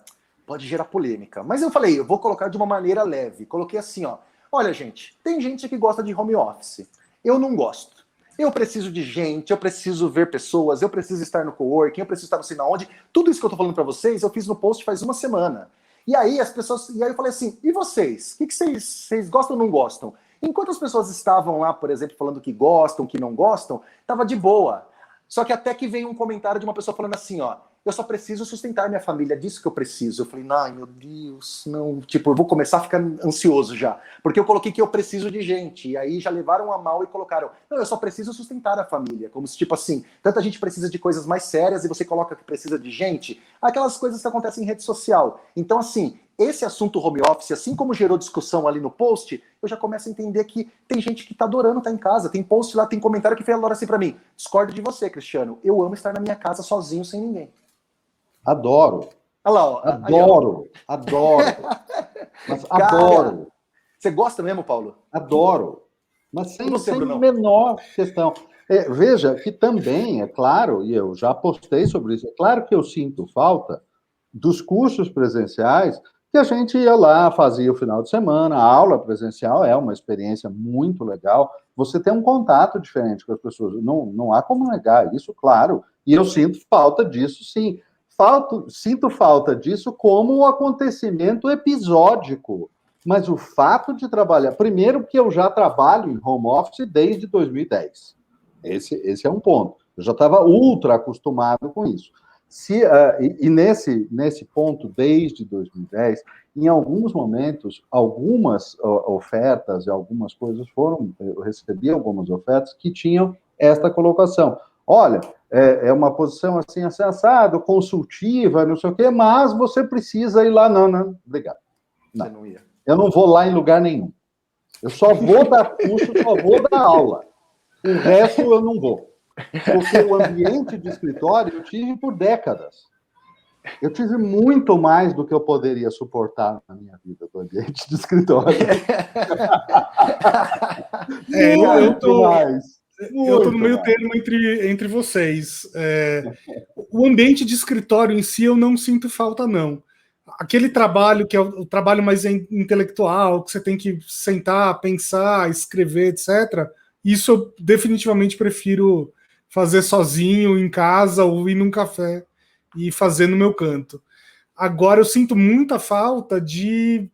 pode gerar polêmica. Mas eu falei, eu vou colocar de uma maneira leve. Coloquei assim, ó. Olha, gente, tem gente que gosta de home office. Eu não gosto. Eu preciso de gente, eu preciso ver pessoas, eu preciso estar no coworking, eu preciso estar não sei na onde. Tudo isso que eu tô falando para vocês, eu fiz no post faz uma semana. E aí as pessoas, eu falei assim, e vocês? O que vocês gostam ou não gostam? Enquanto as pessoas estavam lá, por exemplo, falando que gostam, que não gostam, tava de boa. Só que até que vem um comentário de uma pessoa falando assim, ó, eu só preciso sustentar minha família, disso que eu preciso. Eu falei, ai meu Deus, não, tipo, eu vou começar a ficar ansioso já. Porque eu coloquei que eu preciso de gente, e aí já levaram a mal e colocaram, não, eu só preciso sustentar a família. Como se, tipo assim, tanta gente precisa de coisas mais sérias e você coloca que precisa de gente, aquelas coisas que acontecem em rede social. Então, assim, esse assunto home office, assim como gerou discussão ali no post, eu já começo a entender que tem gente que tá adorando estar em casa. Tem post lá, tem comentário que fala assim pra mim, discordo de você, Cristiano, eu amo estar na minha casa sozinho, sem ninguém. Adoro. Olha lá, ó. Adoro. Mas cara, adoro. Você gosta mesmo, Paulo? Adoro. Mas sem a menor questão. Veja que também, é claro, e eu já postei sobre isso, é claro que eu sinto falta dos cursos presenciais que a gente ia lá, fazia o final de semana, a aula presencial é uma experiência muito legal, você tem um contato diferente com as pessoas, não há como negar isso, claro, e eu sinto falta disso, sim. Sinto falta disso como um acontecimento episódico, mas o fato de trabalhar... Primeiro que eu já trabalho em home office desde 2010. Esse é um ponto. Eu já estava ultra acostumado com isso. Nesse ponto, desde 2010, em alguns momentos, algumas ofertas e algumas coisas eu recebi algumas ofertas que tinham esta colocação. Olha, é uma posição assim, assado, consultiva, não sei o quê, mas você precisa ir lá. Não, obrigado. Não. Você não ia. Eu não vou lá em lugar nenhum. Eu só vou dar curso, só vou dar aula. O resto eu não vou. Porque o ambiente de escritório eu tive por décadas. Eu tive muito mais do que eu poderia suportar na minha vida do ambiente de escritório. Eu estou no meio termo entre vocês. O ambiente de escritório em si eu não sinto falta, não. Aquele trabalho que é o trabalho mais intelectual, que você tem que sentar, pensar, escrever, etc., isso eu definitivamente prefiro fazer sozinho, em casa, ou ir num café e fazer no meu canto. Agora eu sinto muita falta de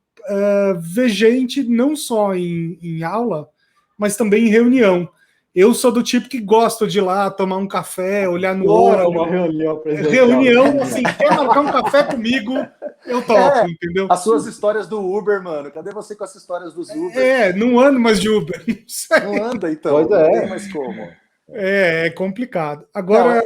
ver gente não só em aula, mas também em reunião. Eu sou do tipo que gosto de ir lá tomar um café, olhar no olho. Uma reunião presencial. Reunião, assim, quer marcar um café comigo, eu topo, entendeu? As suas histórias do Uber, mano. Cadê você com as histórias dos Uber? Não ando mais de Uber. Não anda, então. Pois não tem mais como. É complicado. Agora...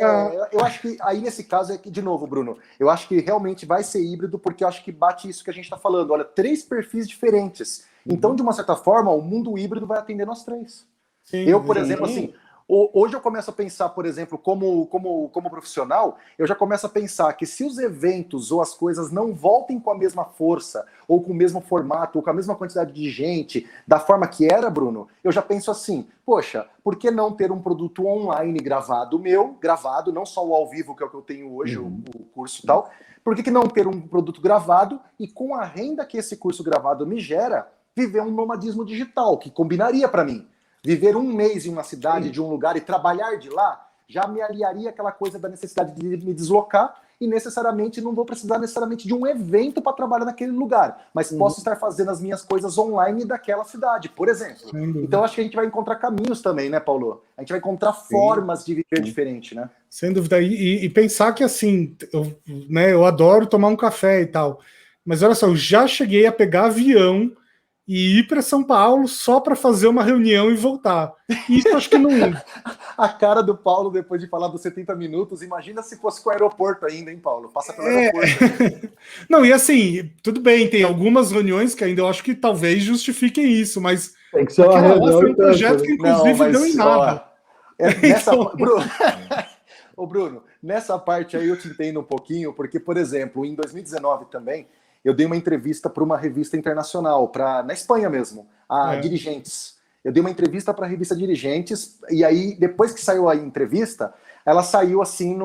eu acho que aí nesse caso é que, de novo, Bruno, eu acho que realmente vai ser híbrido, porque eu acho que bate isso que a gente está falando. Olha, 3 perfis diferentes. Então, de uma certa forma, o mundo híbrido vai atender nós três. Sim, Eu, por exemplo, assim, hoje eu começo a pensar, por exemplo, como profissional, eu já começo a pensar que se os eventos ou as coisas não voltem com a mesma força, ou com o mesmo formato, ou com a mesma quantidade de gente, da forma que era, Bruno, eu já penso assim, poxa, por que não ter um produto online gravado, não só o ao vivo, que é o que eu tenho hoje, o curso e tal, por que não ter um produto gravado e com a renda que esse curso gravado me gera, viver um nomadismo digital, que combinaria para mim. Viver um mês em uma cidade, de um lugar e trabalhar de lá, já me aliaria aquela coisa da necessidade de me deslocar e necessariamente não vou precisar necessariamente de um evento para trabalhar naquele lugar, mas posso estar fazendo as minhas coisas online daquela cidade, por exemplo. Então acho que a gente vai encontrar caminhos também, né, Paulo? A gente vai encontrar formas de viver diferente, né? Sem dúvida. E pensar que, assim, eu adoro tomar um café e tal, mas olha só, eu já cheguei a pegar avião e ir para São Paulo só para fazer uma reunião e voltar. Isso eu acho que não... A cara do Paulo depois de falar dos 70 minutos, imagina se fosse com o aeroporto ainda, hein, Paulo? Passa pelo aeroporto. Não, e assim, tudo bem, tem algumas reuniões que ainda eu acho que talvez justifiquem isso, mas tem que ser uma reunião foi um projeto que inclusive deu em nada. Bruno, nessa parte aí eu te entendo um pouquinho, porque, por exemplo, em 2019 também, eu dei uma entrevista para uma revista internacional, na Espanha mesmo, a Dirigentes. Eu dei uma entrevista para a revista Dirigentes, e aí, depois que saiu a entrevista, ela saiu assim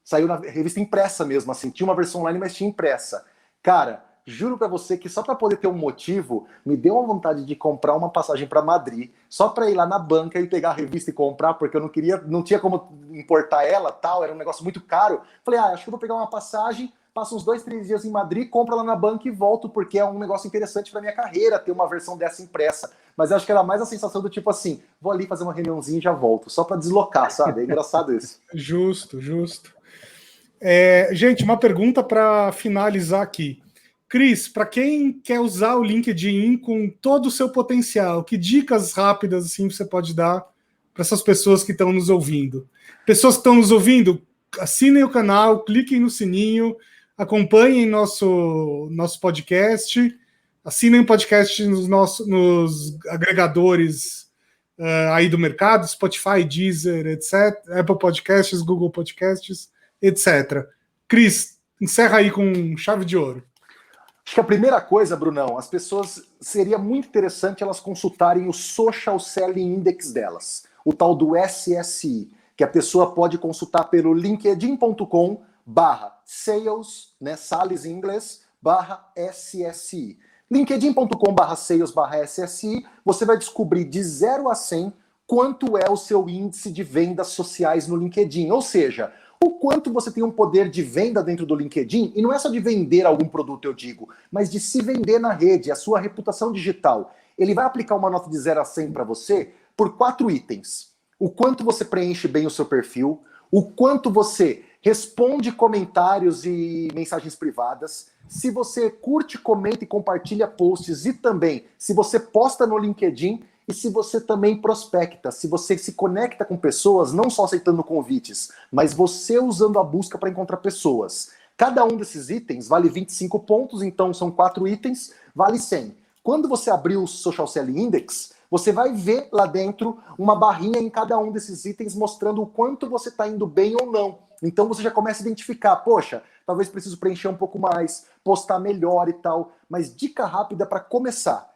saiu na revista impressa mesmo, assim. Tinha uma versão online, mas tinha impressa. Cara, juro para você que só para poder ter um motivo, me deu uma vontade de comprar uma passagem para Madrid, só para ir lá na banca e pegar a revista e comprar, porque eu não tinha como importar ela, tal, era um negócio muito caro. Falei, acho que eu vou pegar uma passagem, passo uns 2, 3 dias em Madrid, compro lá na banca e volto, porque é um negócio interessante para minha carreira ter uma versão dessa impressa. Mas eu acho que era mais a sensação do tipo assim, vou ali fazer uma reuniãozinha e já volto, só para deslocar, sabe? É engraçado isso. Justo. Gente, uma pergunta para finalizar aqui. Cris, para quem quer usar o LinkedIn com todo o seu potencial, que dicas rápidas assim você pode dar para essas pessoas que estão nos ouvindo? Pessoas que estão nos ouvindo, assinem o canal, cliquem no sininho, acompanhem nosso podcast, assinem o podcast nos agregadores aí do mercado, Spotify, Deezer, etc., Apple Podcasts, Google Podcasts, etc. Cris, encerra aí com chave de ouro. Acho que a primeira coisa, Brunão, as pessoas, seria muito interessante elas consultarem o Social Selling Index delas, o tal do SSI, que a pessoa pode consultar pelo linkedin.com/sales, né, sales em inglês, /SSI. linkedin.com/sales/SSI, você vai descobrir de 0 a 100 quanto é o seu índice de vendas sociais no LinkedIn, ou seja, o quanto você tem um poder de venda dentro do LinkedIn, e não é só de vender algum produto, eu digo, mas de se vender na rede, a sua reputação digital. Ele vai aplicar uma nota de 0 a 100 para você por 4 itens. O quanto você preenche bem o seu perfil, o quanto você responde comentários e mensagens privadas, se você curte, comenta e compartilha posts, e também se você posta no LinkedIn, e se você também prospecta, se você se conecta com pessoas, não só aceitando convites, mas você usando a busca para encontrar pessoas. Cada um desses itens vale 25 pontos, então são 4 itens, vale 100. Quando você abrir o Social Selling Index, você vai ver lá dentro uma barrinha em cada um desses itens mostrando o quanto você está indo bem ou não. Então você já começa a identificar, poxa, talvez preciso preencher um pouco mais, postar melhor e tal. Mas dica rápida para começar.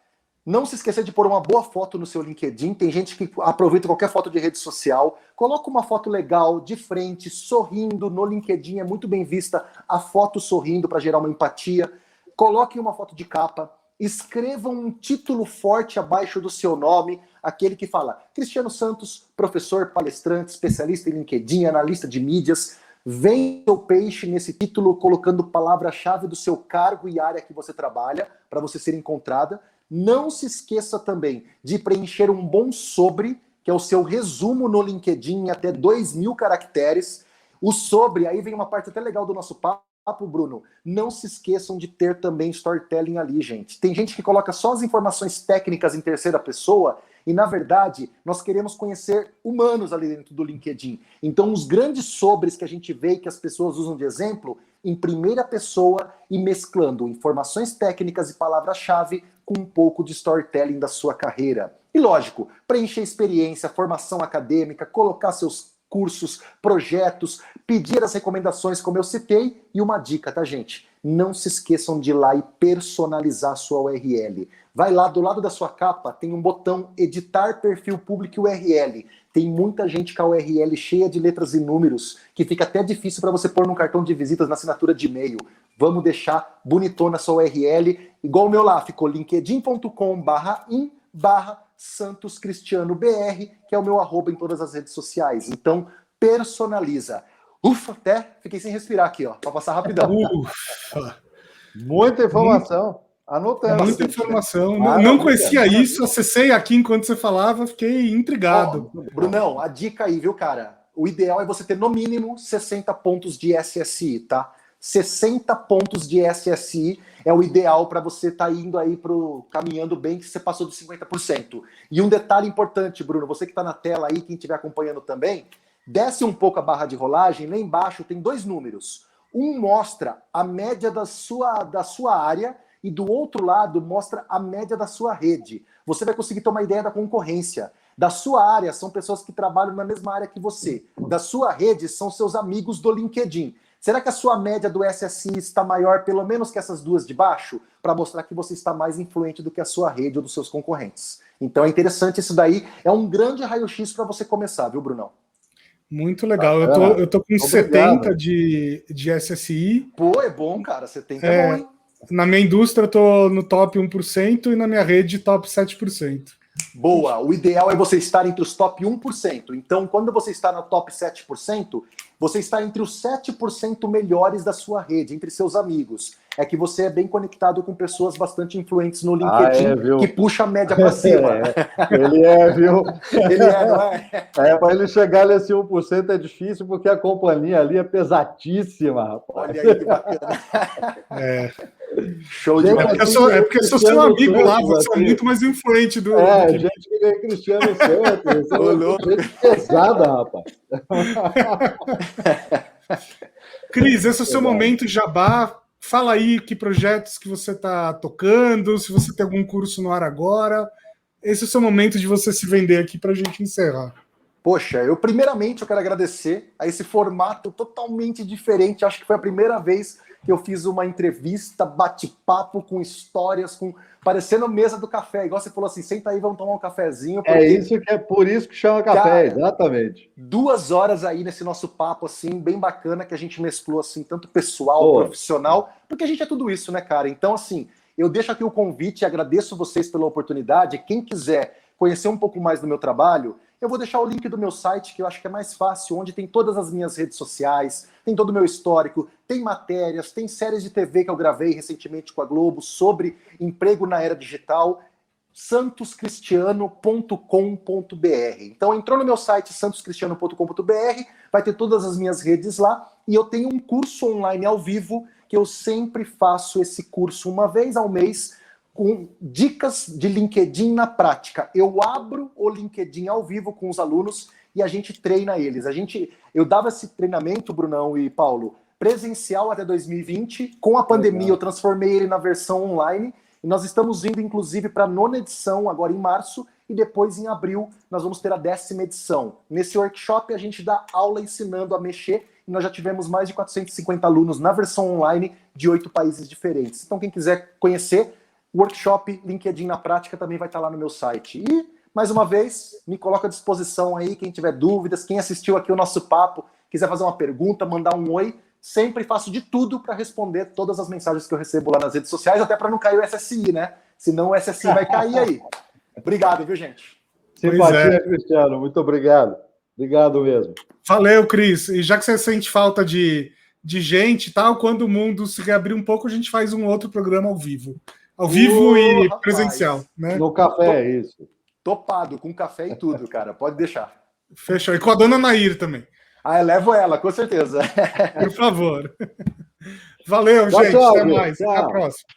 Não se esqueça de pôr uma boa foto no seu LinkedIn. Tem gente que aproveita qualquer foto de rede social. Coloca uma foto legal, de frente, sorrindo. No LinkedIn é muito bem vista a foto sorrindo para gerar uma empatia. Coloque uma foto de capa. Escreva um título forte abaixo do seu nome, aquele que fala Cristiano Santos, professor, palestrante, especialista em LinkedIn, analista de mídias. Vende seu peixe nesse título colocando palavra-chave do seu cargo e área que você trabalha para você ser encontrada. Não se esqueça também de preencher um bom sobre, que é o seu resumo no LinkedIn em até 2.000 caracteres. O sobre, aí vem uma parte até legal do nosso papo, Bruno. Não se esqueçam de ter também storytelling ali, gente. Tem gente que coloca só as informações técnicas em terceira pessoa e, na verdade, nós queremos conhecer humanos ali dentro do LinkedIn. Então, os grandes sobres que a gente vê e que as pessoas usam de exemplo, em primeira pessoa e mesclando informações técnicas e palavra-chave com um pouco de storytelling da sua carreira. E lógico, preencher experiência, formação acadêmica, colocar seus cursos, projetos, pedir as recomendações como eu citei, e uma dica, tá, gente? Não se esqueçam de ir lá e personalizar a sua URL. Vai lá, do lado da sua capa, tem um botão editar perfil público URL. Tem muita gente com a URL cheia de letras e números, que fica até difícil para você pôr num cartão de visitas na assinatura de e-mail. Vamos deixar bonitona a sua URL, igual o meu lá, ficou linkedin.com/in/SantosCristianoBR, que é o meu @ em todas as redes sociais. Então, personaliza. Ufa, até fiquei sem respirar aqui, ó, para passar rapidão. Ufa. Muita informação. Anotando. Muita informação. Não conhecia isso, acessei aqui enquanto você falava, fiquei intrigado. Brunão, a dica aí, viu, cara? O ideal é você ter no mínimo 60 pontos de SSI, tá? 60 pontos de SSI é o ideal para você estar indo aí caminhando bem, que você passou dos 50%. E um detalhe importante, Bruno, você que está na tela aí, quem estiver acompanhando também, desce um pouco a barra de rolagem, lá embaixo tem 2 números. Um mostra a média da sua área e do outro lado mostra a média da sua rede. Você vai conseguir ter uma ideia da concorrência. Da sua área são pessoas que trabalham na mesma área que você. Da sua rede são seus amigos do LinkedIn. Será que a sua média do SSI está maior, pelo menos que essas duas de baixo? Para mostrar que você está mais influente do que a sua rede ou dos seus concorrentes. Então é interessante isso daí. É um grande raio-x para você começar, viu, Brunão? Muito legal. Eu tô com 70 de SSI. Pô, é bom, cara. 70 é bom, hein? Na minha indústria, eu tô no top 1% e na minha rede, top 7%. Boa. O ideal é você estar entre os top 1%. Então, quando você está no top 7%, você está entre os 7% melhores da sua rede, entre seus amigos. É que você é bem conectado com pessoas bastante influentes no LinkedIn, que puxa a média para cima. Viu? Ele é, não é? Para ele chegar nesse 1% é difícil, porque a companhia ali é pesadíssima, rapaz. Olha aí que bacana. Show de bola. É porque eu sou seu amigo lá, você é muito mais influente do... gente que nem Cristiano Santos. Gente pesada, rapaz. Cris, esse é o seu momento jabá. Fala aí que projetos que você está tocando, se você tem algum curso no ar agora. Esse é o seu momento de você se vender aqui para a gente encerrar. Poxa, primeiramente eu quero agradecer a esse formato totalmente diferente. Acho que foi a primeira vez que eu fiz uma entrevista, bate-papo com histórias, parecendo mesa do café. Igual você falou assim, senta aí, vamos tomar um cafezinho. É por isso que chama café, cara, exatamente. 2 horas aí nesse nosso papo, assim, bem bacana, que a gente mesclou, assim, tanto pessoal, profissional, porque a gente é tudo isso, né, cara? Então, assim, eu deixo aqui o convite e agradeço vocês pela oportunidade. Quem quiser conhecer um pouco mais do meu trabalho, eu vou deixar o link do meu site, que eu acho que é mais fácil, onde tem todas as minhas redes sociais, tem todo o meu histórico, tem matérias, tem séries de TV que eu gravei recentemente com a Globo sobre emprego na era digital, santoscristiano.com.br. Então, entrou no meu site, santoscristiano.com.br, vai ter todas as minhas redes lá, e eu tenho um curso online ao vivo, que eu sempre faço esse curso uma vez ao mês, com dicas de LinkedIn na prática. Eu abro o LinkedIn ao vivo com os alunos e a gente treina eles. Eu dava esse treinamento, Brunão e Paulo, presencial até 2020. Com a pandemia, eu transformei ele na versão online. E nós estamos indo, inclusive, para a 9ª edição, agora em março, e depois, em abril, nós vamos ter a 10ª edição. Nesse workshop, a gente dá aula ensinando a mexer, e nós já tivemos mais de 450 alunos na versão online de 8 países diferentes. Então, quem quiser conhecer, workshop LinkedIn na prática também vai estar lá no meu site. E, mais uma vez, me coloco à disposição aí, quem tiver dúvidas, quem assistiu aqui o nosso papo, quiser fazer uma pergunta, mandar um oi, sempre faço de tudo para responder todas as mensagens que eu recebo lá nas redes sociais, até para não cair o SSI, né? Senão o SSI vai cair aí. Obrigado, viu, gente? Simpatia, Cristiano. Muito obrigado. Obrigado mesmo. Valeu, Cris. E já que você sente falta de gente e tal, quando o mundo se reabrir um pouco, a gente faz um outro programa ao vivo. Ao vivo e rapaz, presencial, né? No café, é isso. Topado, com café e tudo, cara. Pode deixar. Fechou. E com a dona Nair também. Eu levo ela, com certeza. Por favor. Valeu, gente. Até mais. Até a próxima.